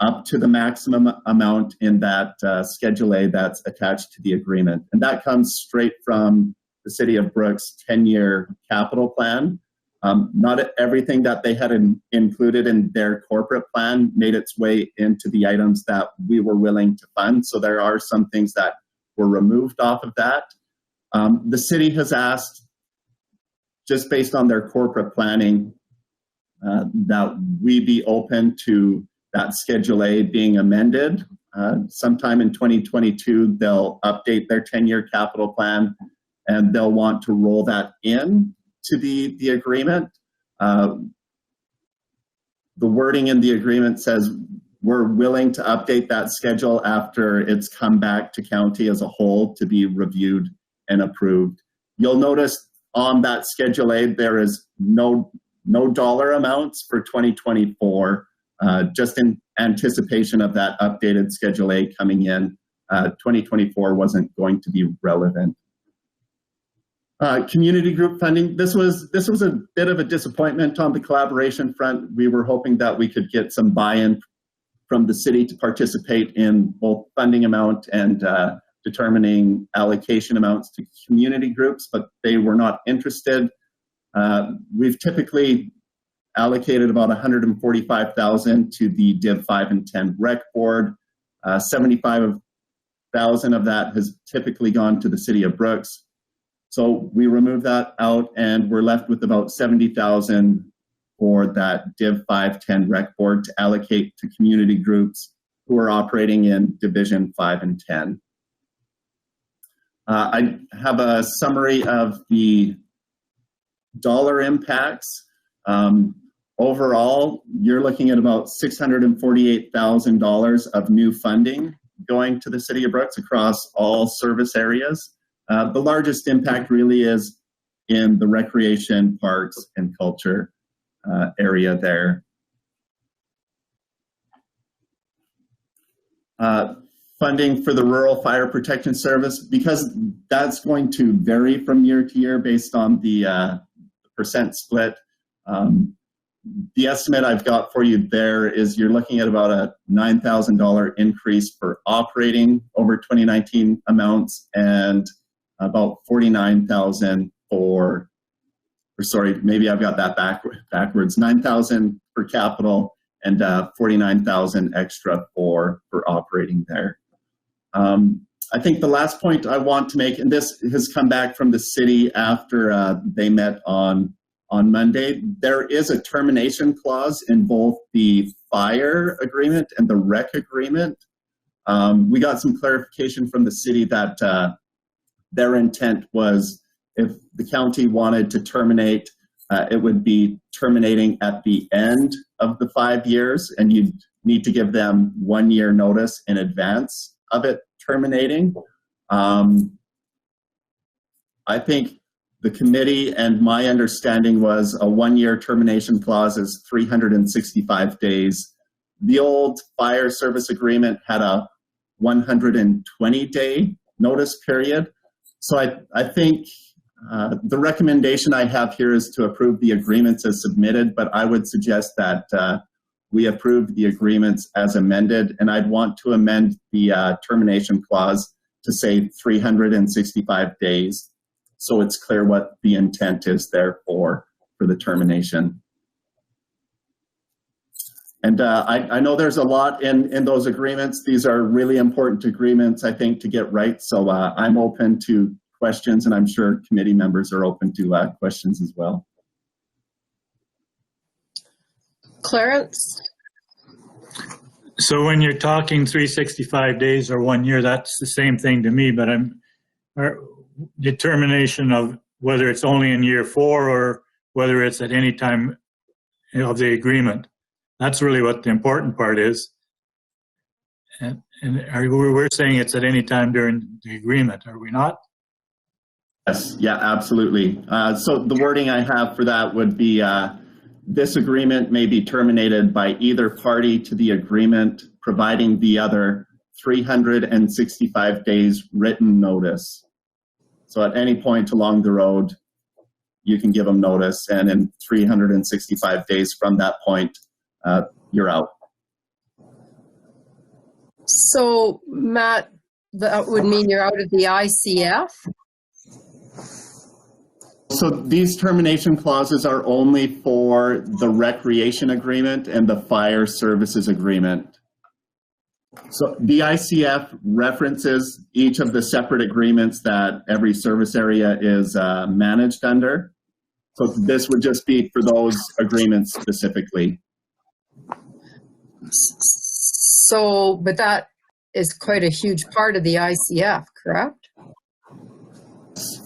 up to the maximum amount in that Schedule A that's attached to the agreement. And that comes straight from the City of Brooks' 10-year capital plan. Not everything that they had included in their corporate plan made its way into the items that we were willing to fund. So there are some things that were removed off of that. The city has asked, just based on their corporate planning, that we be open to that Schedule A being amended. Sometime in 2022, they'll update their 10-year capital plan and they'll want to roll that in to the agreement. The wording in the agreement says we're willing to update that schedule after it's come back to county as a whole to be reviewed and approved. You'll notice on that Schedule A, there is no dollar amounts for 2024, just in anticipation of that updated Schedule A coming in. 2024 wasn't going to be relevant. Community group funding. This was a bit of a disappointment on the collaboration front. We were hoping that we could get some buy-in from the city to participate in both funding amount and determining allocation amounts to community groups, but they were not interested. We've typically allocated about $145,000 to the Div 5 and 10 Rec Board. $75,000 of that has typically gone to the City of Brooks. So we removed that out and we're left with about $70,000 for that Div 5, 10 Rec Board to allocate to community groups who are operating in Division 5 and 10. I have a summary of the dollar impacts. Overall, you're looking at about $648,000 of new funding going to the City of Brooks across all service areas. The largest impact really is in the recreation, parks, and culture area there. funding for the Rural Fire Protection Service, because that's going to vary from year to year based on the percent split. The estimate I've got for you there is you're looking at about a $9,000 increase for operating over 2019 amounts, and about 49,000 for, or sorry, maybe I've got that backwards, 9,000 for capital and 49,000 extra for operating there. I think the last point I want to make, and this has come back from the city after they met on Monday, there is a termination clause in both the fire agreement and the rec agreement. We got some clarification from the city that their intent was if the county wanted to terminate, it would be terminating at the end of the 5 years, and you'd need to give them 1 year notice in advance of it terminating. I think the committee and my understanding was a 1 year termination clause is 365 days. The old fire service agreement had a 120-day notice period. So I think the recommendation I have here is to approve the agreements as submitted, but I would suggest that we approve the agreements as amended, and I'd want to amend the termination clause to say 365 days. So it's clear what the intent is there for the termination. And I know there's a lot in those agreements. These are really important agreements, I think, to get right. So I'm open to questions, and I'm sure committee members are open to questions as well. Clarence? So when you're talking 365 days or 1 year, that's the same thing to me, but determination of whether it's only in year 4 or whether it's at any time of the agreement. That's really what the important part is. And we're saying it's at any time during the agreement, are we not? Yes, yeah, absolutely. So the wording I have for that would be this agreement may be terminated by either party to the agreement, providing the other 365 days written notice. So at any point along the road, you can give them notice, and in 365 days from that point, you're out. So, Matt, that would mean you're out of the ICF? So these termination clauses are only for the recreation agreement and the fire services agreement. So the ICF references each of the separate agreements that every service area is managed under. So this would just be for those agreements specifically. So, but that is quite a huge part of the ICF, correct?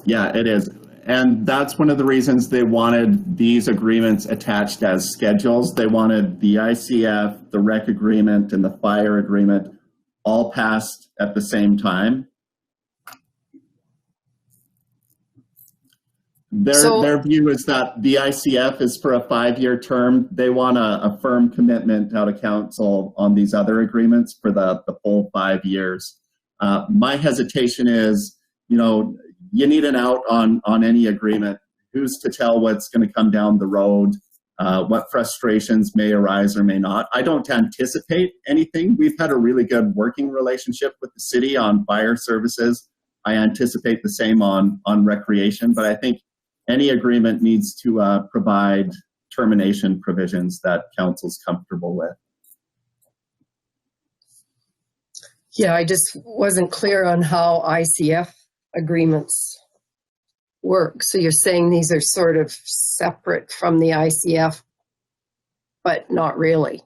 Yeah, it is. And that's one of the reasons they wanted these agreements attached as schedules. They wanted the ICF, the rec agreement, and the fire agreement all passed at the same time. Their view is that the ICF is for a 5-year term. They want a firm commitment out of council on these other agreements for the full 5 years. My hesitation is, you need an out on any agreement. Who's to tell what's going to come down the road, what frustrations may arise or may not. I don't anticipate anything. We've had a really good working relationship with the city on fire services. I anticipate the same on recreation, but I think any agreement needs to provide termination provisions that council's comfortable with. Yeah, I just wasn't clear on how ICF agreements work. So you're saying these are sort of separate from the ICF, but not really.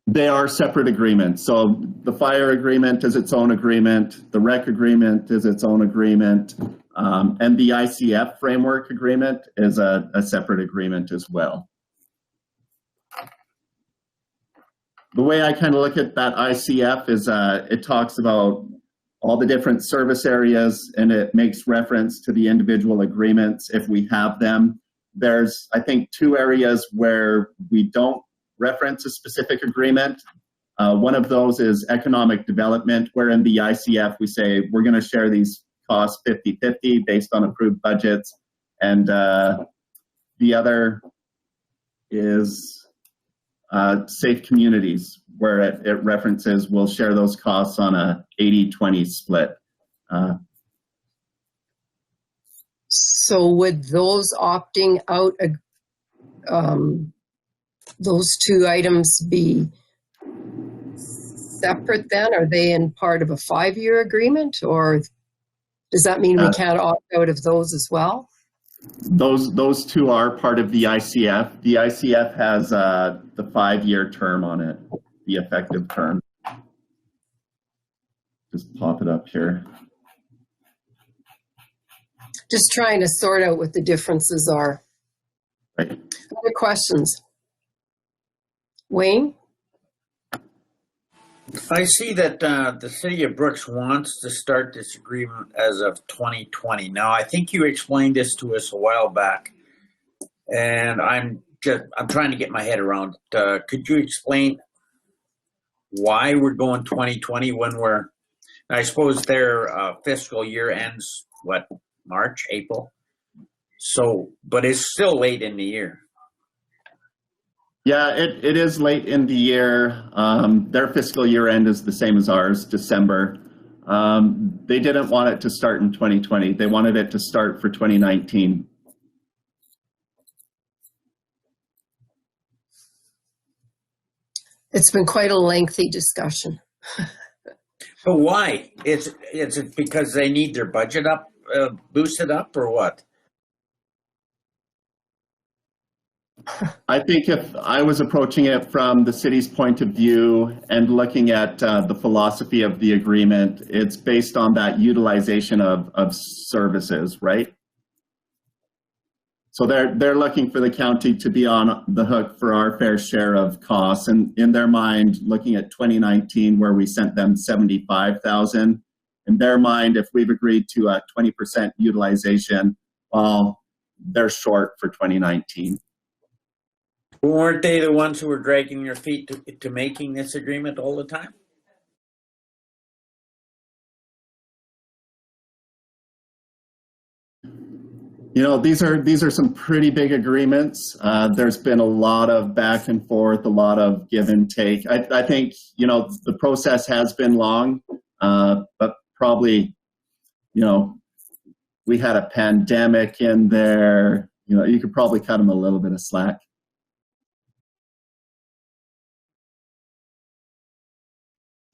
They are separate agreements. So the fire agreement is its own agreement, the rec agreement is its own agreement, and the ICF framework agreement is a separate agreement as well. The way I kind of look at that ICF is it talks about all the different service areas, and it makes reference to the individual agreements if we have them. There's, I think, 2 areas where we don't reference a specific agreement. One of those is economic development, where in the ICF we say we're going to share these costs 50-50 based on approved budgets. And the other is safe communities, where it references we'll share those costs on a 80-20 split. So would those opting out, those two items be separate then? Are they in part of a 5-year agreement, or does that mean we can't opt out of those as well? Those two are part of the ICF. The ICF has the 5-year term on it, the effective term. Just pop it up here. Just trying to sort out what the differences are. Right. Other questions? Wayne? I see that the City of Brooks wants to start this agreement as of 2020. Now, I think you explained this to us a while back, and I'm trying to get my head around it. Could you explain why we're going 2020 when I suppose their fiscal year ends, what, March, April? So, but it's still late in the year. Yeah, it is late in the year. Their fiscal year end is the same as ours, December. They didn't want it to start in 2020. They wanted it to start for 2019. It's been quite a lengthy discussion. But why? Is it because they need their budget up, boosted up, or what? I think if I was approaching it from the city's point of view and looking at the philosophy of the agreement, it's based on that utilization of services, right? So they're looking for the county to be on the hook for our fair share of costs. And in their mind, looking at 2019, where we sent them $75,000, in their mind, if we've agreed to a 20% utilization, well, they're short for 2019. Weren't they the ones who were dragging their feet to making this agreement all the time? You know, these are some pretty big agreements. There's been a lot of back and forth, a lot of give and take. I think, you know, the process has been long, but probably, you know, we had a pandemic in there. You know, you could probably cut them a little bit of slack.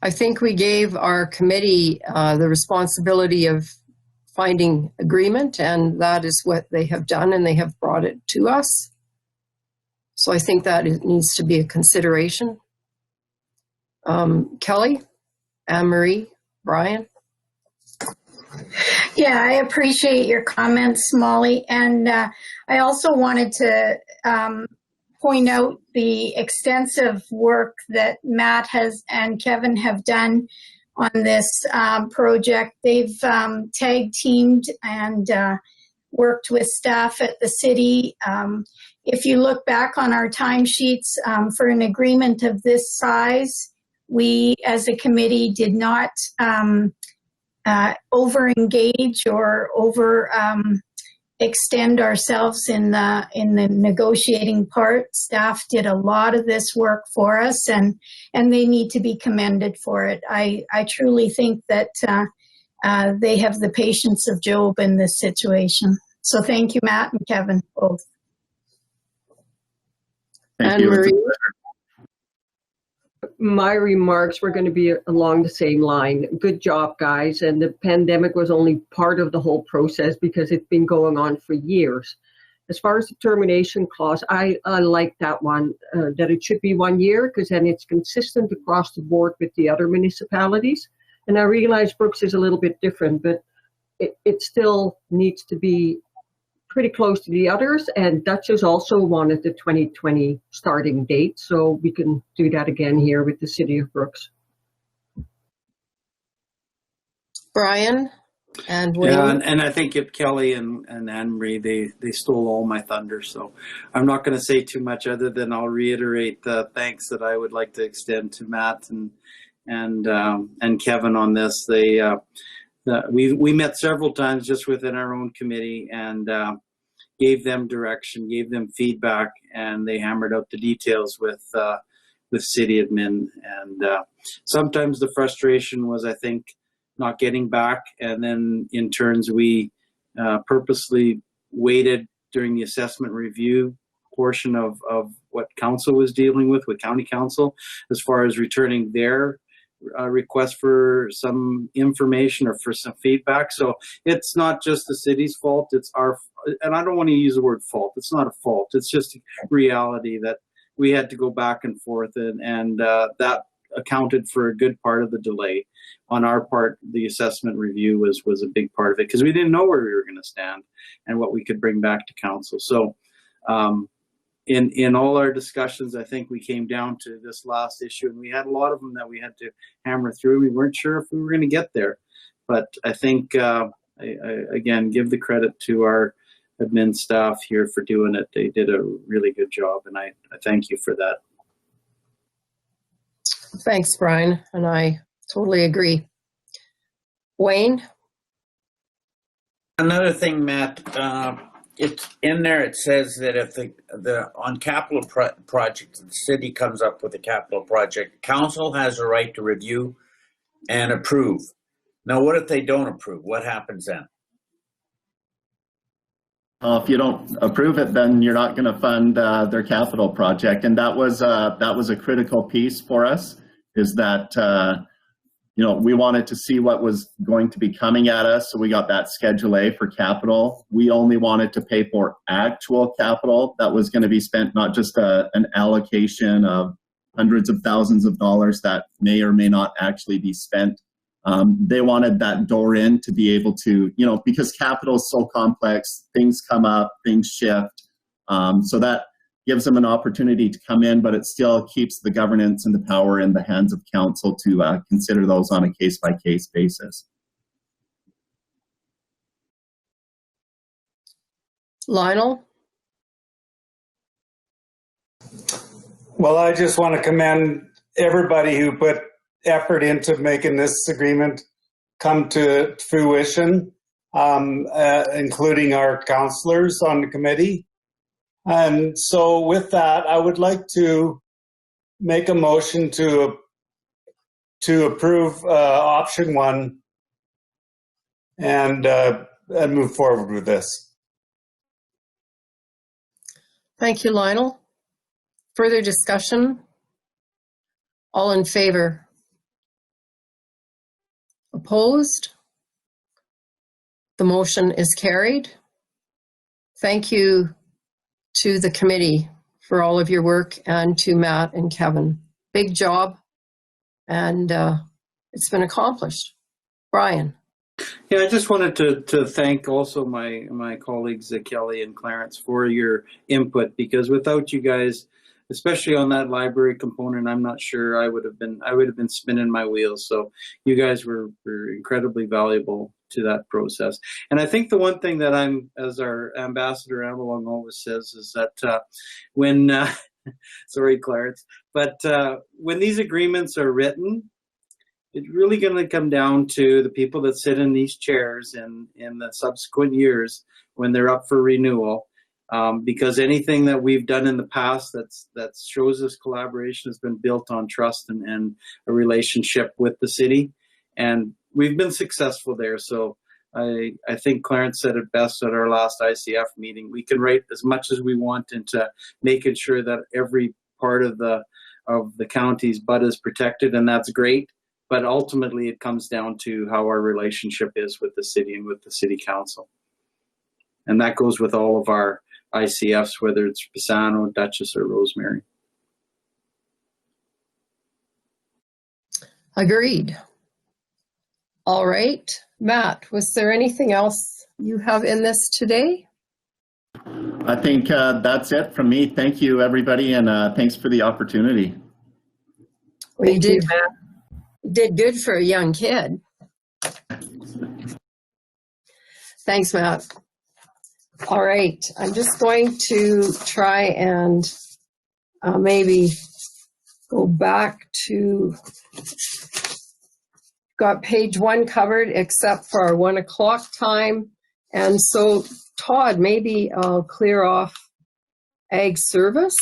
I think we gave our committee the responsibility of finding agreement, and that is what they have done, and they have brought it to us. So I think that it needs to be a consideration. Kelly, Anne-Marie, Brian? Yeah, I appreciate your comments, Molly. And I also wanted to point out the extensive work that Matt and Kevin have done on this project. They've tag teamed and worked with staff at the city. If you look back on our timesheets for an agreement of this size, we as a committee did not over-engage or extend ourselves in the negotiating part. Staff did a lot of this work for us, and they need to be commended for it. I truly think that they have the patience of Job in this situation. So thank you, Matt and Kevin, both. Thank you. My remarks were going to be along the same line. Good job, guys. And the pandemic was only part of the whole process because it's been going on for years. As far as the termination clause, I like that one, that it should be 1 year, because then it's consistent across the board with the other municipalities. And I realize Brooks is a little bit different, but it still needs to be pretty close to the others. And Dutchess also wanted the 2020 starting date, so we can do that again here with the City of Brooks. Brian? And Wayne? Yeah, and I think Kelly and Anne-Marie, they stole all my thunder. So I'm not going to say too much other than I'll reiterate the thanks that I would like to extend to Matt and Kevin on this. We met several times just within our own committee and gave them direction, gave them feedback, and they hammered out the details with city admin. And sometimes the frustration was, I think, not getting back, and then in turns we purposely waited during the assessment review portion of what council was dealing with county council, as far as returning their request for some information or for some feedback. So it's not just the city's fault, it's our, and I don't want to use the word fault, it's not a fault, it's just reality that we had to go back and forth, and that accounted for a good part of the delay. On our part, the assessment review was a big part of it because we didn't know where we were going to stand and what we could bring back to council. So in all our discussions, I think we came down to this last issue, and we had a lot of them that we had to hammer through. We weren't sure if we were going to get there, but I think, I again, give the credit to our admin staff here for doing it. They did a really good job, and I thank you for that. Thanks, Brian, and I totally agree. Wayne? Another thing, Matt, it's in there, it says that if on capital projects, the city comes up with a capital project, council has a right to review and approve. Now, what if they don't approve? What happens then? If you don't approve it, then you're not going to fund their capital project. And that was a critical piece for us, is that we wanted to see what was going to be coming at us. So we got that Schedule A for capital. We only wanted to pay for actual capital that was going to be spent, not just an allocation of hundreds of thousands of dollars that may or may not actually be spent. They wanted that door in to be able to, because capital is so complex, things come up, things shift. So that gives them an opportunity to come in, but it still keeps the governance and the power in the hands of council to consider those on a case-by-case basis. Lionel? Well, I just want to commend everybody who put effort into making this agreement come to fruition, including our councillors on the committee. And so with that, I would like to make a motion to approve option 1 and move forward with this. Thank you, Lionel. Further discussion? All in favor? Opposed? The motion is carried. Thank you to the committee for all of your work, and to Matt and Kevin. Big job, and it's been accomplished. Brian? Yeah, I just wanted to thank also my colleagues Kelly and Clarence for your input, because without you guys, especially on that library component, I'm not sure I would have been spinning my wheels. So you guys were incredibly valuable to that process. And I think the one thing that as our ambassador Avalon always says, is that when sorry, Clarence, but when these agreements are written, it's really going to come down to the people that sit in these chairs in the subsequent years when they're up for renewal. Because anything that we've done in the past that shows this collaboration has been built on trust and a relationship with the city, and we've been successful there. So I think Clarence said it best at our last ICF meeting. We can write as much as we want into making sure that every part of the county's bud is protected, and that's great. But ultimately, it comes down to how our relationship is with the city and with the city council, and that goes with all of our ICFs, whether it's Pisano, Duchess, or Rosemary. Agreed. All right. Matt, was there anything else you have in this today? I think that's it from me. Thank you, everybody, and thanks for the opportunity. Well, you did good for a young kid. Thanks, Matt. All right, I'm just going to try and maybe go back to, got page 1 covered except for our 1 o'clock time. And so Todd, maybe I'll clear off ag service.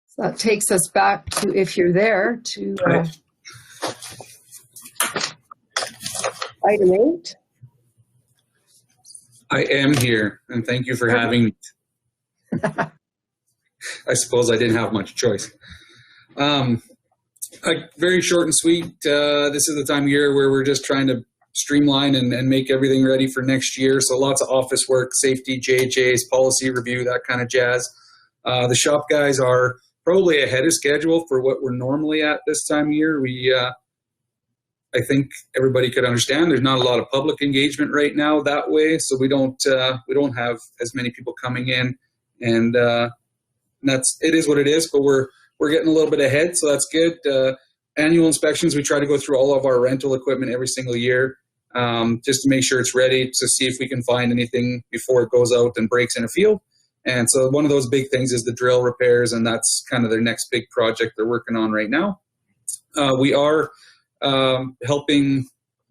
So that takes us back to, if you're there, to item 8. I am here, and thank you for having me. I suppose I didn't have much choice. Very short and sweet. This is the time of year where we're just trying to streamline and make everything ready for next year. So lots of office work, safety, JHAs, policy review, that kind of jazz. The shop guys are probably ahead of schedule for what we're normally at this time of year. I think everybody could understand there's not a lot of public engagement right now that way, so we don't have as many people coming in, and it is what it is. But we're getting a little bit ahead, so that's good. Annual inspections, we try to go through all of our rental equipment every single year, just to make sure it's ready, to see if we can find anything before it goes out and breaks in a field. And so one of those big things is the drill repairs, and that's kind of their next big project they're working on right now. We are helping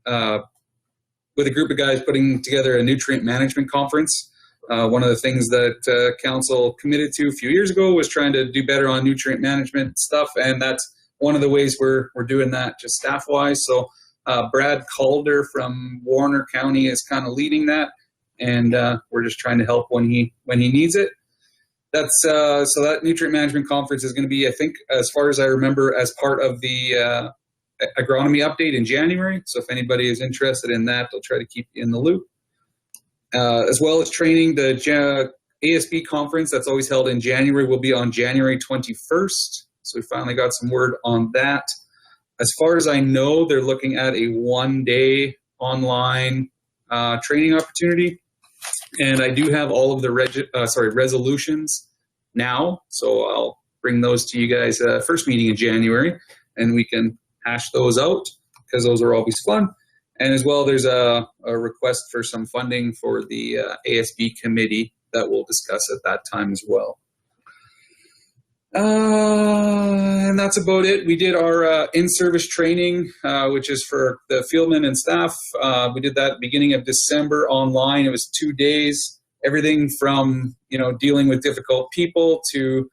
with a group of guys putting together a nutrient management conference. One of the things that council committed to a few years ago was trying to do better on nutrient management stuff, and that's one of the ways we're doing that, just staff-wise. So Brad Calder from Warner County is kind of leading that, and we're just trying to help when he needs it. That's so that nutrient management conference is going to be, I think, as far as I remember, as part of the agronomy update in January. So if anybody is interested in that, they'll try to keep you in the loop. As well as training, the ASB conference that's always held in January will be on January 21st. So we finally got some word on that. As far as I know, they're looking at a 1-day online training opportunity. And I do have all of the resolutions now. So I'll bring those to you guys first meeting in January, and we can hash those out because those are always fun. And as well, there's a request for some funding for the ASB committee that we'll discuss at that time as well. And that's about it. We did our in-service training, which is for the fieldmen and staff. We did that beginning of December online. It was 2 days, everything from, dealing with difficult people to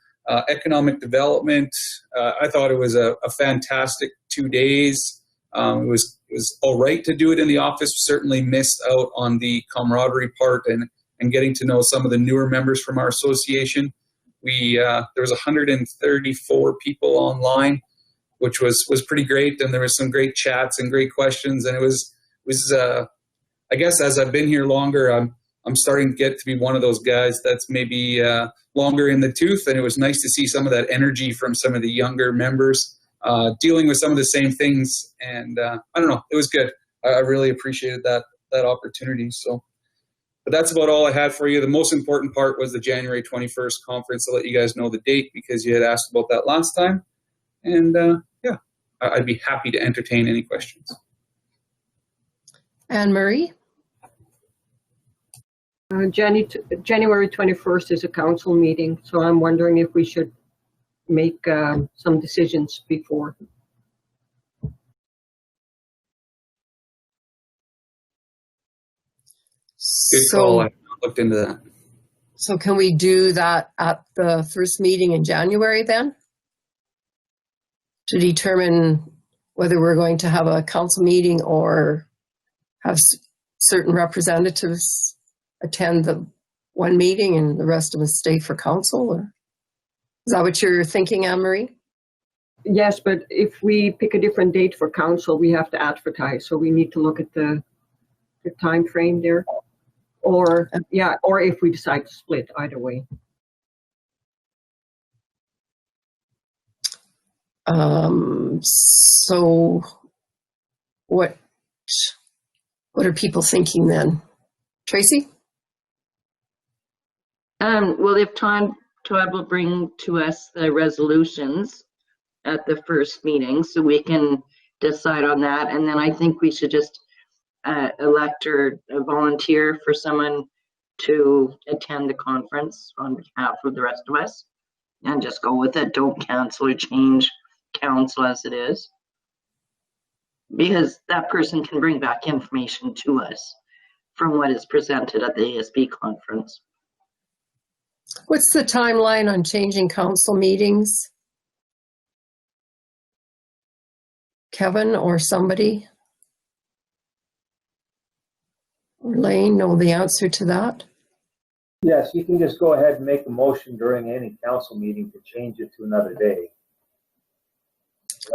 economic development. I thought it was a fantastic 2 days. It was all right to do it in the office. Certainly missed out on the camaraderie part and getting to know some of the newer members from our association. There was 134 people online, which was pretty great, and there was some great chats and great questions. And it was I guess as I've been here longer, I'm starting to get to be one of those guys that's maybe longer in the tooth, and it was nice to see some of that energy from some of the younger members dealing with some of the same things. And I don't know, it was good. I really appreciated that opportunity. So. But that's about all I had for you. The most important part was the January 21st conference. I'll let you guys know the date because you had asked about that last time. And yeah, I'd be happy to entertain any questions. Anne Marie? January 21st is a council meeting, so I'm wondering if we should make some decisions before. Good call. I looked into that. So can we do that at the first meeting in January then? To determine whether we're going to have a council meeting or have certain representatives attend the one meeting and the rest of us stay for council? Or is that what you're thinking, Anne Marie? Yes, but if we pick a different date for council, we have to advertise. So we need to look at the time frame there. Or if we decide to split, either way. So what are people thinking then? Tracy? Well, if Todd will bring to us the resolutions at the first meeting, so we can decide on that. And then I think we should just elect or volunteer for someone to attend the conference on behalf of the rest of us and just go with it. Don't cancel or change council as it is, because that person can bring back information to us from what is presented at the ASB conference. What's the timeline on changing council meetings? Kevin or somebody? Or Lane know the answer to that? Yes, you can just go ahead and make a motion during any council meeting to change it to another day.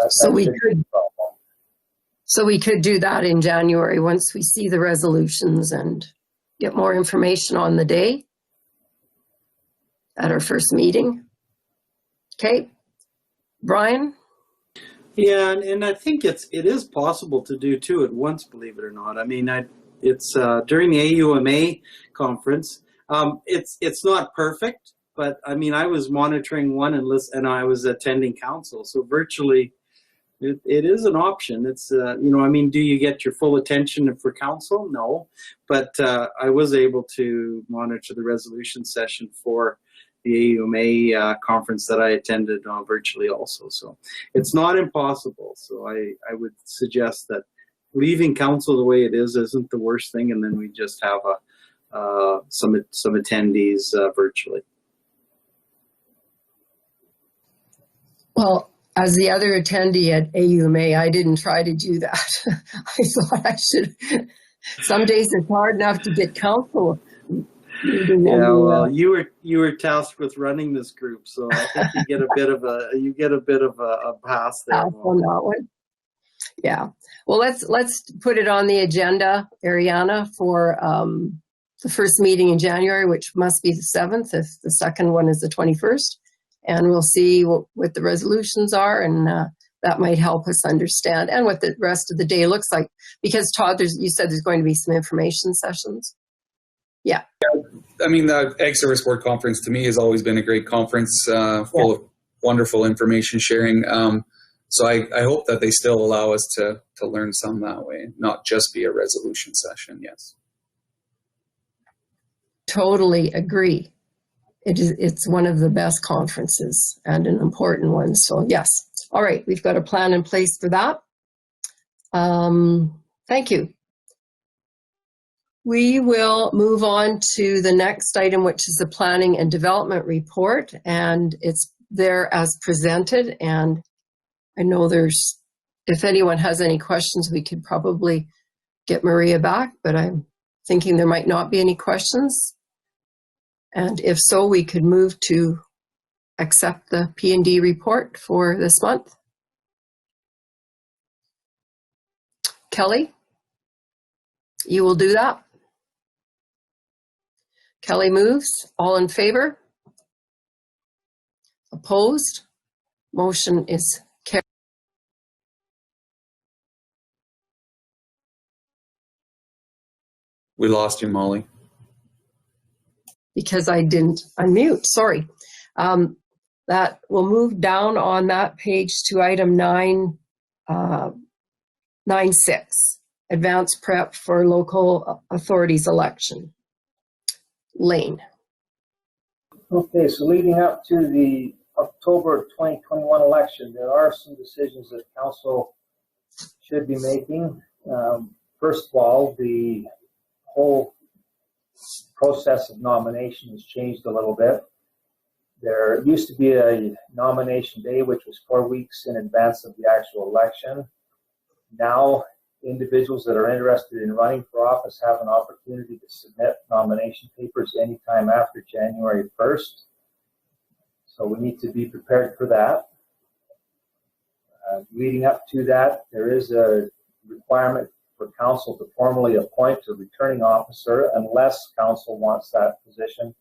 So we could do that in January once we see the resolutions and get more information on the day at our first meeting. Okay, Brian? Yeah, and I think it is possible to do two at once, believe it or not. I mean, it's during the AUMA conference. It's not perfect, but I mean, I was monitoring one and I was attending council, so virtually it is an option. It's I mean, do you get your full attention for council? No, but I was able to monitor the resolution session for the AUMA conference that I attended virtually also. So it's not impossible. So I would suggest that leaving council the way it is isn't the worst thing, and then we just have some attendees virtually. Well, as the other attendee at AUMA, I didn't try to do that. I thought I should. Some days it's hard enough to get council. Yeah, well, you were tasked with running this group, so I think you get a bit of a pass there. On that one. Yeah. Well, let's put it on the agenda, Ariana, for the first meeting in January, which must be the 7th, if the second one is the 21st. And we'll see what the resolutions are, and that might help us understand, and what the rest of the day looks like. Because Todd, you said there's going to be some information sessions. Yeah. I mean, the Ag Service Board Conference to me has always been a great conference, full of wonderful information sharing. So I hope that they still allow us to learn some that way, not just be a resolution session. Yes. Totally agree. It's one of the best conferences and an important one. So yes. All right. We've got a plan in place for that. Thank you. We will move on to the next item, which is the planning and development report, and it's there as presented. And I know if anyone has any questions, we could probably get Maria back, but I'm thinking there might not be any questions. And if so, we could move to accept the P&D report for this month. Kelly, you will do that? Kelly moves. All in favor? Opposed? Motion is carried. We lost you, Molly. Because I didn't unmute, sorry. That will move down on that page to item 9.6, advanced prep for local authorities election. Lane. Okay, so leading up to the October 2021 election, there are some decisions that council should be making. First of all, the whole process of nomination has changed a little bit. There used to be a nomination day, which was 4 weeks in advance of the actual election. Now, individuals that are interested in running for office have an opportunity to submit nomination papers anytime after January 1st. So we need to be prepared for that. Leading up to that, there is a requirement for council to formally appoint a returning officer unless council wants that position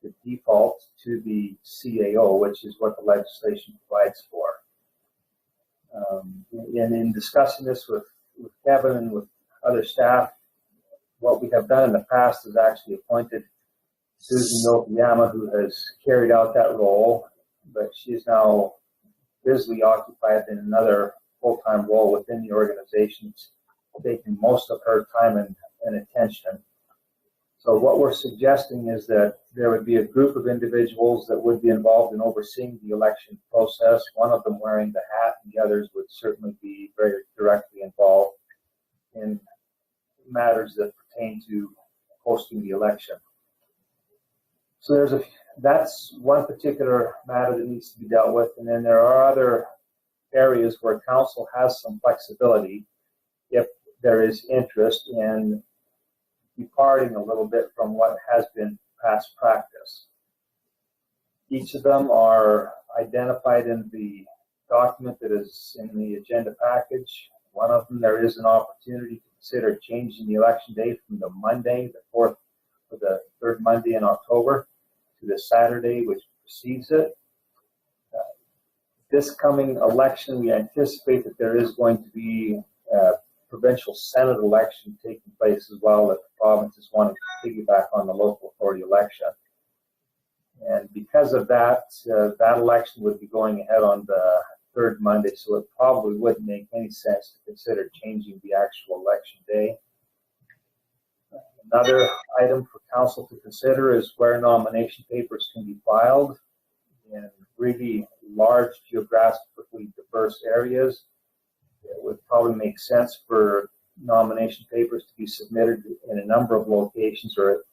to default to the CAO, which is what the legislation provides for. And in discussing this with Kevin and with other staff, what we have done in the past is actually appointed Susan Yokiyama, who has carried out that role, but she is now busily occupied in another full-time role within the organization's taking most of her time and attention. So what we're suggesting is that there would be a group of individuals that would be involved in overseeing the election process, one of them wearing the hat, and the others would certainly be very directly involved in matters that pertain to hosting the election. So that's one particular matter that needs to be dealt with, and then there are other areas where council has some flexibility if there is interest in departing a little bit from what has been past practice. Each of them are identified in the document that is in the agenda package. One of them, there is an opportunity to consider changing the election day from the Monday, the 4th, or the 3rd Monday in October, to the Saturday which precedes it. This coming election, we anticipate that there is going to be a provincial Senate election taking place as well, that the province is wanting to piggyback on the local authority election. And because of that, that election would be going ahead on the 3rd Monday, so it probably wouldn't make any sense to consider changing the actual election day. Another item for council to consider is where nomination papers can be filed in really large, geographically diverse areas. It would probably make sense for nomination papers to be submitted in a number of locations or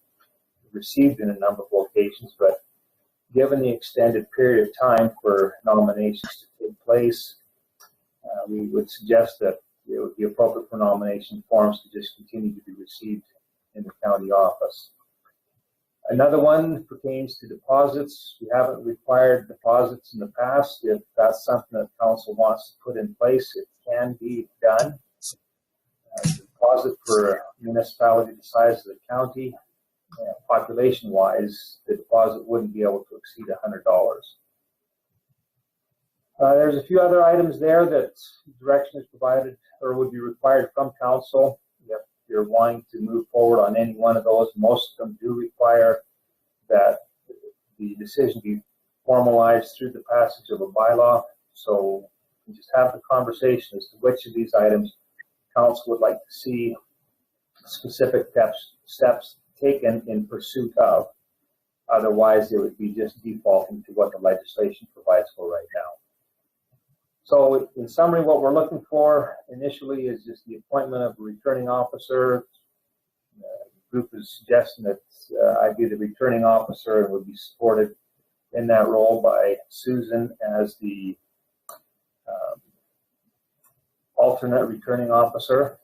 received in a number of locations, but given the extended period of time for nominations to take place, we would suggest that it would be appropriate for nomination forms to just continue to be received in the county office. Another one pertains to deposits. We haven't required deposits in the past. If that's something that council wants to put in place, it can be done. Deposit for a municipality the size of the county, population-wise, the deposit wouldn't be able to exceed $100. There's a few other items there that direction is provided or would be required from council. If you're wanting to move forward on any one of those, most of them do require that the decision be formalized through the passage of a bylaw. So we just have the conversation as to which of these items council would like to see specific steps taken in pursuit of. Otherwise, it would be just defaulting to what the legislation provides for right now. So in summary, what we're looking for initially is just the appointment of a returning officer. The group is suggesting that I be the returning officer and would be supported in that role by Susan as the alternate returning officer.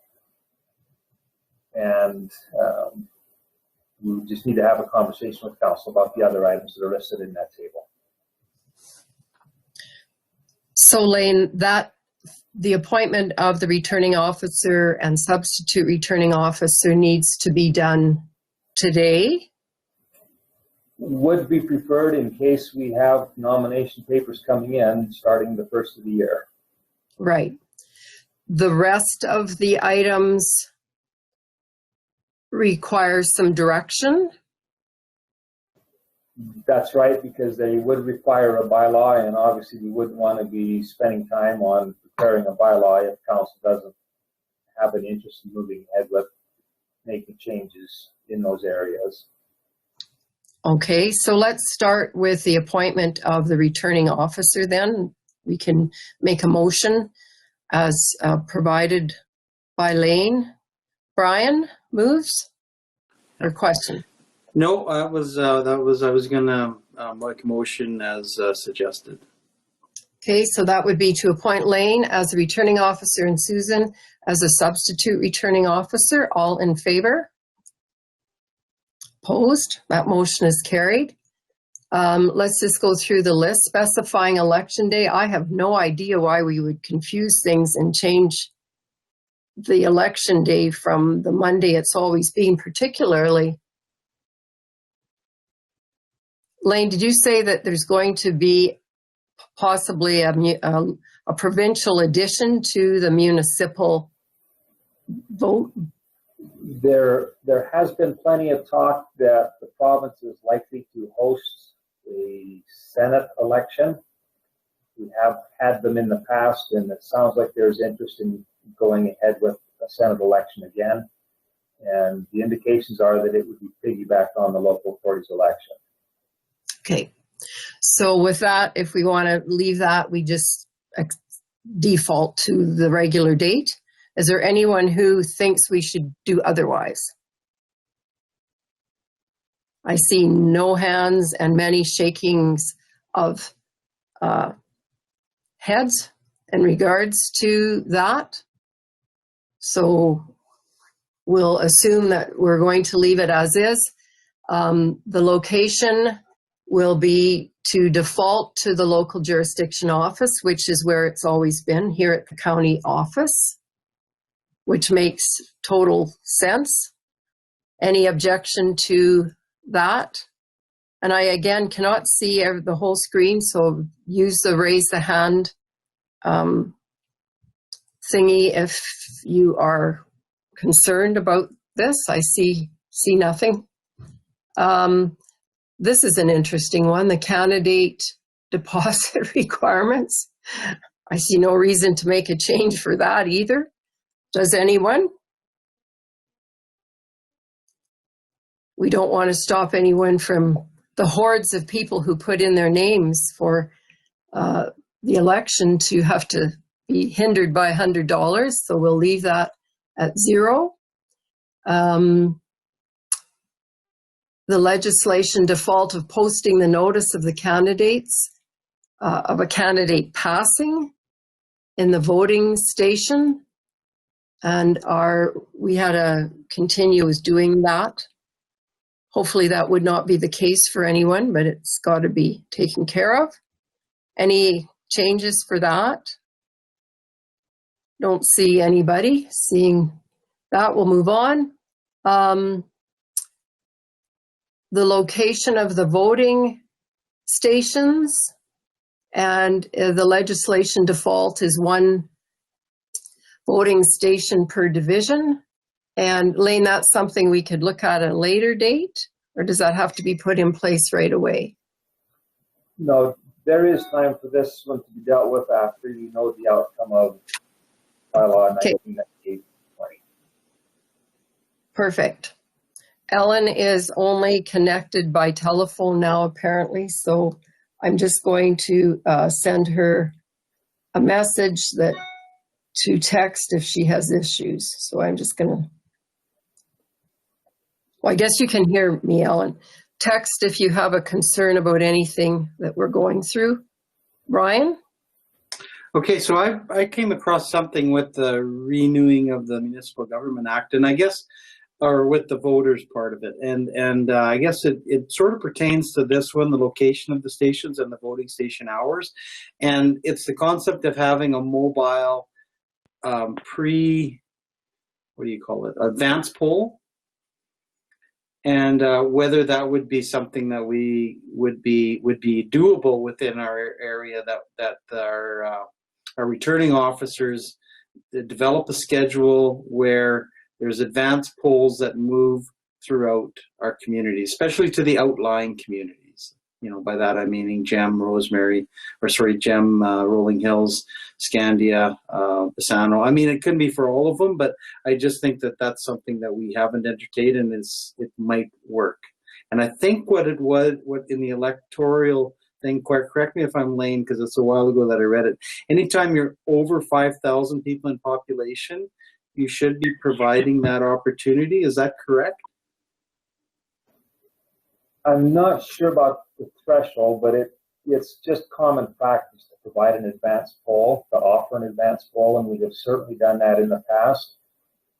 And we just need to have a conversation with council about the other items that are listed in that table. So Lane, the appointment of the returning officer and substitute returning officer needs to be done today? Would be preferred in case we have nomination papers coming in starting the 1st of the year. Right. The rest of the items require some direction? That's right, because they would require a bylaw, and obviously we wouldn't want to be spending time on preparing a bylaw if council doesn't have an interest in moving ahead with making changes in those areas. Okay, so let's start with the appointment of the returning officer then. We can make a motion as provided by Lane. Brian moves or question? No, I was gonna make a motion as suggested. Okay, so that would be to appoint Lane as a returning officer and Susan as a substitute returning officer. All in favor? Opposed? That motion is carried. Let's just go through the list. Specifying election day. I have no idea why we would confuse things and change the election day from the Monday it's always been, particularly. Lane, did you say that there's going to be possibly a provincial addition to the municipal vote? There has been plenty of talk that the province is likely to host a Senate election. We have had them in the past, and it sounds like there's interest in going ahead with a Senate election again. And the indications are that it would be piggybacked on the local authorities election. Okay. So with that, if we want to leave that, we just default to the regular date. Is there anyone who thinks we should do otherwise? I see no hands and many shakings of heads in regards to that. So we'll assume that we're going to leave it as is. The location will be to default to the local jurisdiction office, which is where it's always been, here at the county office, which makes total sense. Any objection to that? And I, again, cannot see the whole screen, so use the raise the hand thingy if you are concerned about this. I see nothing. This is an interesting one, the candidate deposit requirements. I see no reason to make a change for that either. Does anyone? We don't want to stop anyone from the hordes of people who put in their names for the election to have to be hindered by $100, so we'll leave that at 0. The legislation default of posting the notice of the candidates, of a candidate passing in the voting station. And we had a continuous doing that. Hopefully that would not be the case for anyone, but it's got to be taken care of. Any changes for that? Don't see anybody. Seeing that, we'll move on. The location of the voting stations and the legislation default is 1 voting station per division. And Lane, that's something we could look at a later date, or does that have to be put in place right away? No, there is time for this one to be dealt with after you know the outcome of bylaw 1998. Perfect. Ellen is only connected by telephone now, apparently, so I'm just going to send her a message to text if she has issues. So I'm just gonna, well, I guess you can hear me, Ellen. Text if you have a concern about anything that we're going through. Brian? Okay, so I came across something with the renewing of the Municipal Government Act, and I guess, or with the voters part of it, and I guess it sort of pertains to this one, the location of the stations and the voting station hours, and it's the concept of having a mobile advance poll, and whether that would be something that we would be doable within our area, that our returning officers develop a schedule where there's advanced polls that move throughout our community, especially to the outlying communities. You know, by that I'm meaning Gem, Rolling Hills, Scandia, Bassano. I mean, it couldn't be for all of them, but I just think that that's something that we haven't entertained, and it might work. And I think what in the electoral thing, correct me if I'm lame, because it's a while ago that I read it. Anytime you're over 5,000 people in population, you should be providing that opportunity. Is that correct? I'm not sure about the threshold, but it's just common practice to provide an advance poll, to offer an advance poll, and we have certainly done that in the past.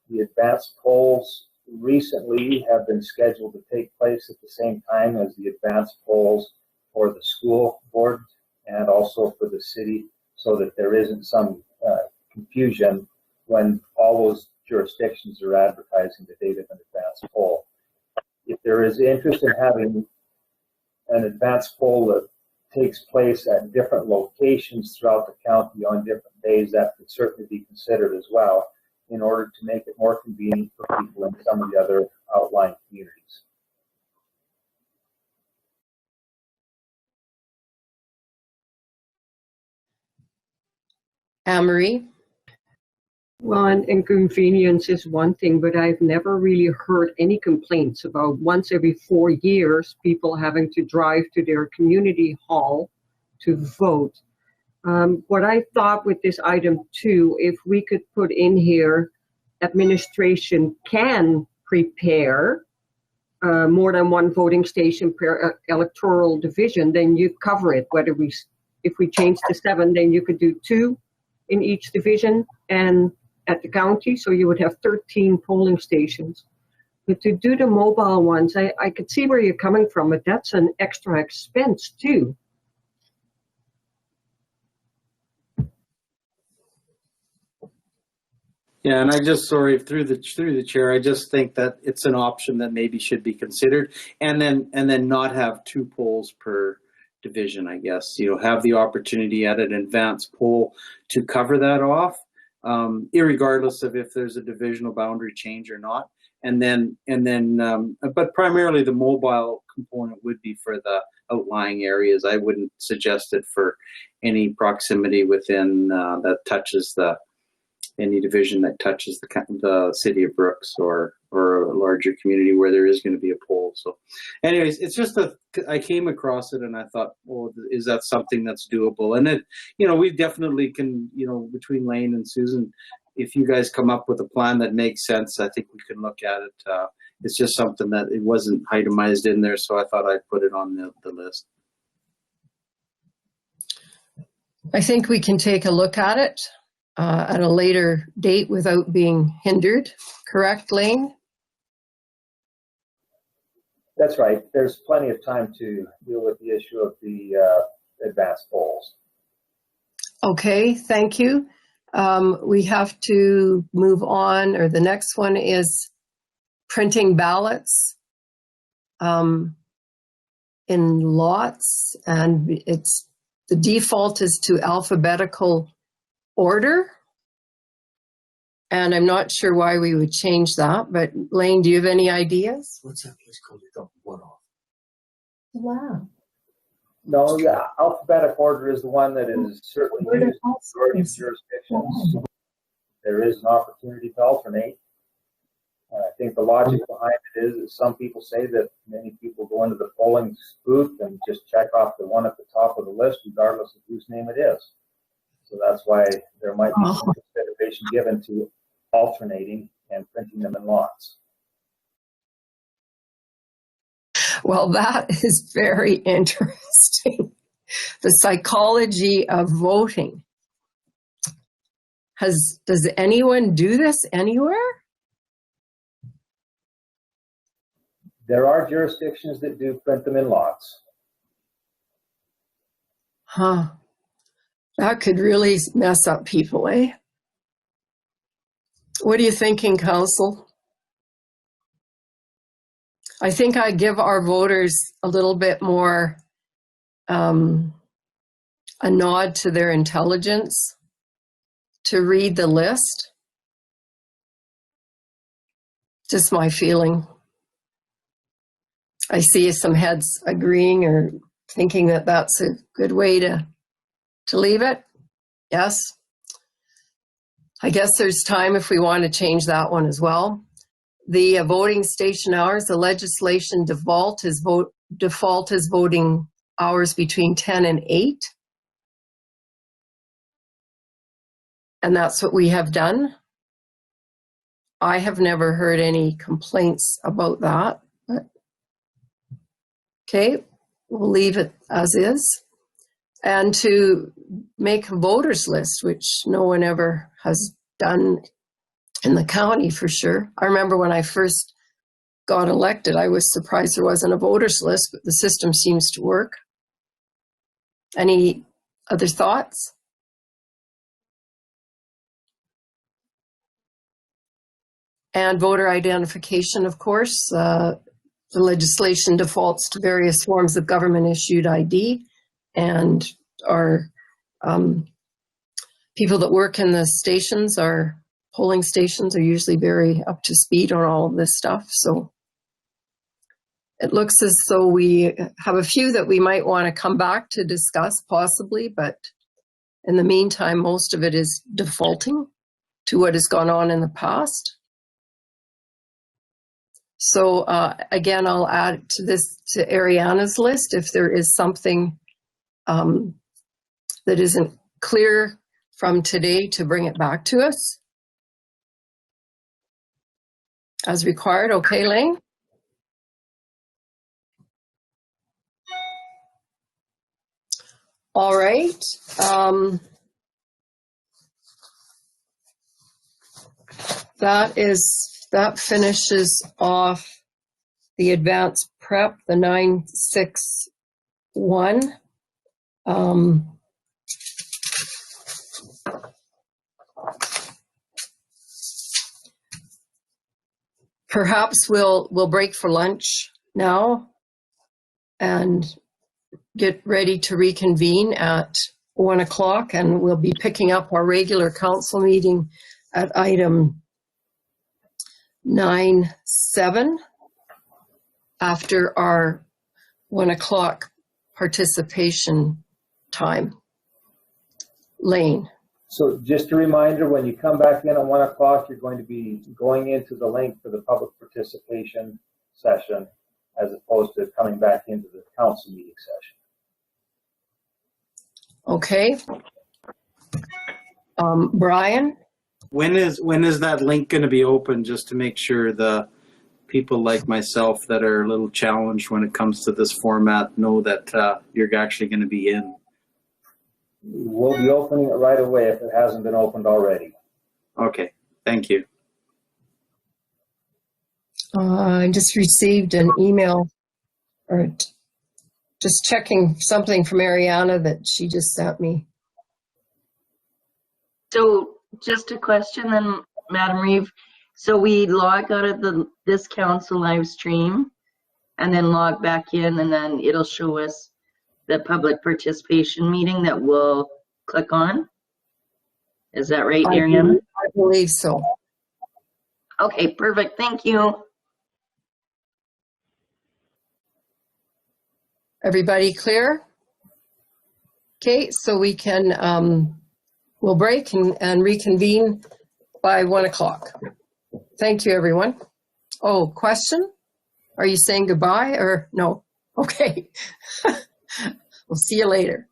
The advance polls recently have been scheduled to take place at the same time as the advance polls for the school board and also for the city, so that there isn't some confusion when all those jurisdictions are advertising the date of an advance poll. If there is interest in having an advance poll that takes place at different locations throughout the county on different days, that could certainly be considered as well, in order to make it more convenient for people in some of the other outlying communities. Anne-Marie? Well, and convenience is one thing, but I've never really heard any complaints about once every 4 years, people having to drive to their community hall to vote. What I thought with this item 2, if we could put in here, administration can prepare more than one voting station per electoral division, then you cover it. If we change to 7, then you could do 2 in each division and at the county, so you would have 13 polling stations. But to do the mobile ones, I could see where you're coming from, but that's an extra expense too. Yeah, and I just, sorry, through the chair, I just think that it's an option that maybe should be considered, and then not have 2 polls per division, I guess. You know, have the opportunity at an advanced poll to cover that off, irregardless of if there's a divisional boundary change or not. But primarily the mobile component would be for the outlying areas. I wouldn't suggest it for any proximity within that touches any division that touches the city of Brooks or a larger community where there is going to be a poll. So anyways, it's just I came across it and I thought, well, is that something that's doable? And it, you know, we definitely can, you know, between Lane and Susan, if you guys come up with a plan that makes sense, I think we can look at it. It's just something that it wasn't itemized in there, so I thought I'd put it on the list. I think we can take a look at it at a later date without being hindered. Correct, Lane? That's right. There's plenty of time to deal with the issue of the advanced polls. Okay, thank you. We have to move on, or the next one is printing ballots in lots, and the default is to alphabetical order. And I'm not sure why we would change that, but Lane, do you have any ideas? What's that place called? You got one off. Wow. No, yeah, alphabetic order is the one that is certainly used in majority of jurisdictions. There is an opportunity to alternate. I think the logic behind it is that some people say that many people go into the polling booth and just check off the one at the top of the list, regardless of whose name it is. So that's why there might be some consideration given to alternating and printing them in lots. Well, that is very interesting. The psychology of voting. Does anyone do this anywhere? There are jurisdictions that do print them in lots. Huh. That could really mess up people, eh? What are you thinking, Council? I think I give our voters a little bit more a nod to their intelligence to read the list. Just my feeling. I see some heads agreeing or thinking that that's a good way to leave it. Yes. I guess there's time if we want to change that one as well. The voting station hours, the legislation default is voting hours between 10 and 8. And that's what we have done. I have never heard any complaints about that. But okay, we'll leave it as is. And to make a voters list, which no one ever has done in the county for sure. I remember when I first got elected, I was surprised there wasn't a voters list, but the system seems to work. Any other thoughts? And voter identification, of course. The legislation defaults to various forms of government-issued ID, and our people that work in the stations, our polling stations, are usually very up to speed on all of this stuff. So it looks as though we have a few that we might want to come back to discuss possibly, but in the meantime, most of it is defaulting to what has gone on in the past. So again, I'll add to Ariana's list if there is something that isn't clear from today, to bring it back to us as required. Okay, Lane? All right. That finishes off the advanced prep, the 961. Perhaps we'll break for lunch now and get ready to reconvene at 1 o'clock, and we'll be picking up our regular council meeting at item 9.7 after our 1 o'clock participation time. Lane. So just a reminder, when you come back in at 1 o'clock, you're going to be going into the link for the public participation session as opposed to coming back into the council meeting session. Okay. Brian? When is that link going to be open, just to make sure the people like myself that are a little challenged when it comes to this format know that you're actually going to be in? We'll be opening it right away if it hasn't been opened already. Okay, thank you. I just received an email, or just checking something from Ariana that she just sent me. So just a question then, Madam Reeve. So we log out of this council live stream and then log back in, and then it'll show us the public participation meeting that we'll click on. Is that right, Ariana? I believe so. Okay, perfect. Thank you. Everybody clear? Okay, so we can, we'll break and reconvene by 1 o'clock. Thank you, everyone. Oh, question? Are you saying goodbye or no? Okay. We'll see you later.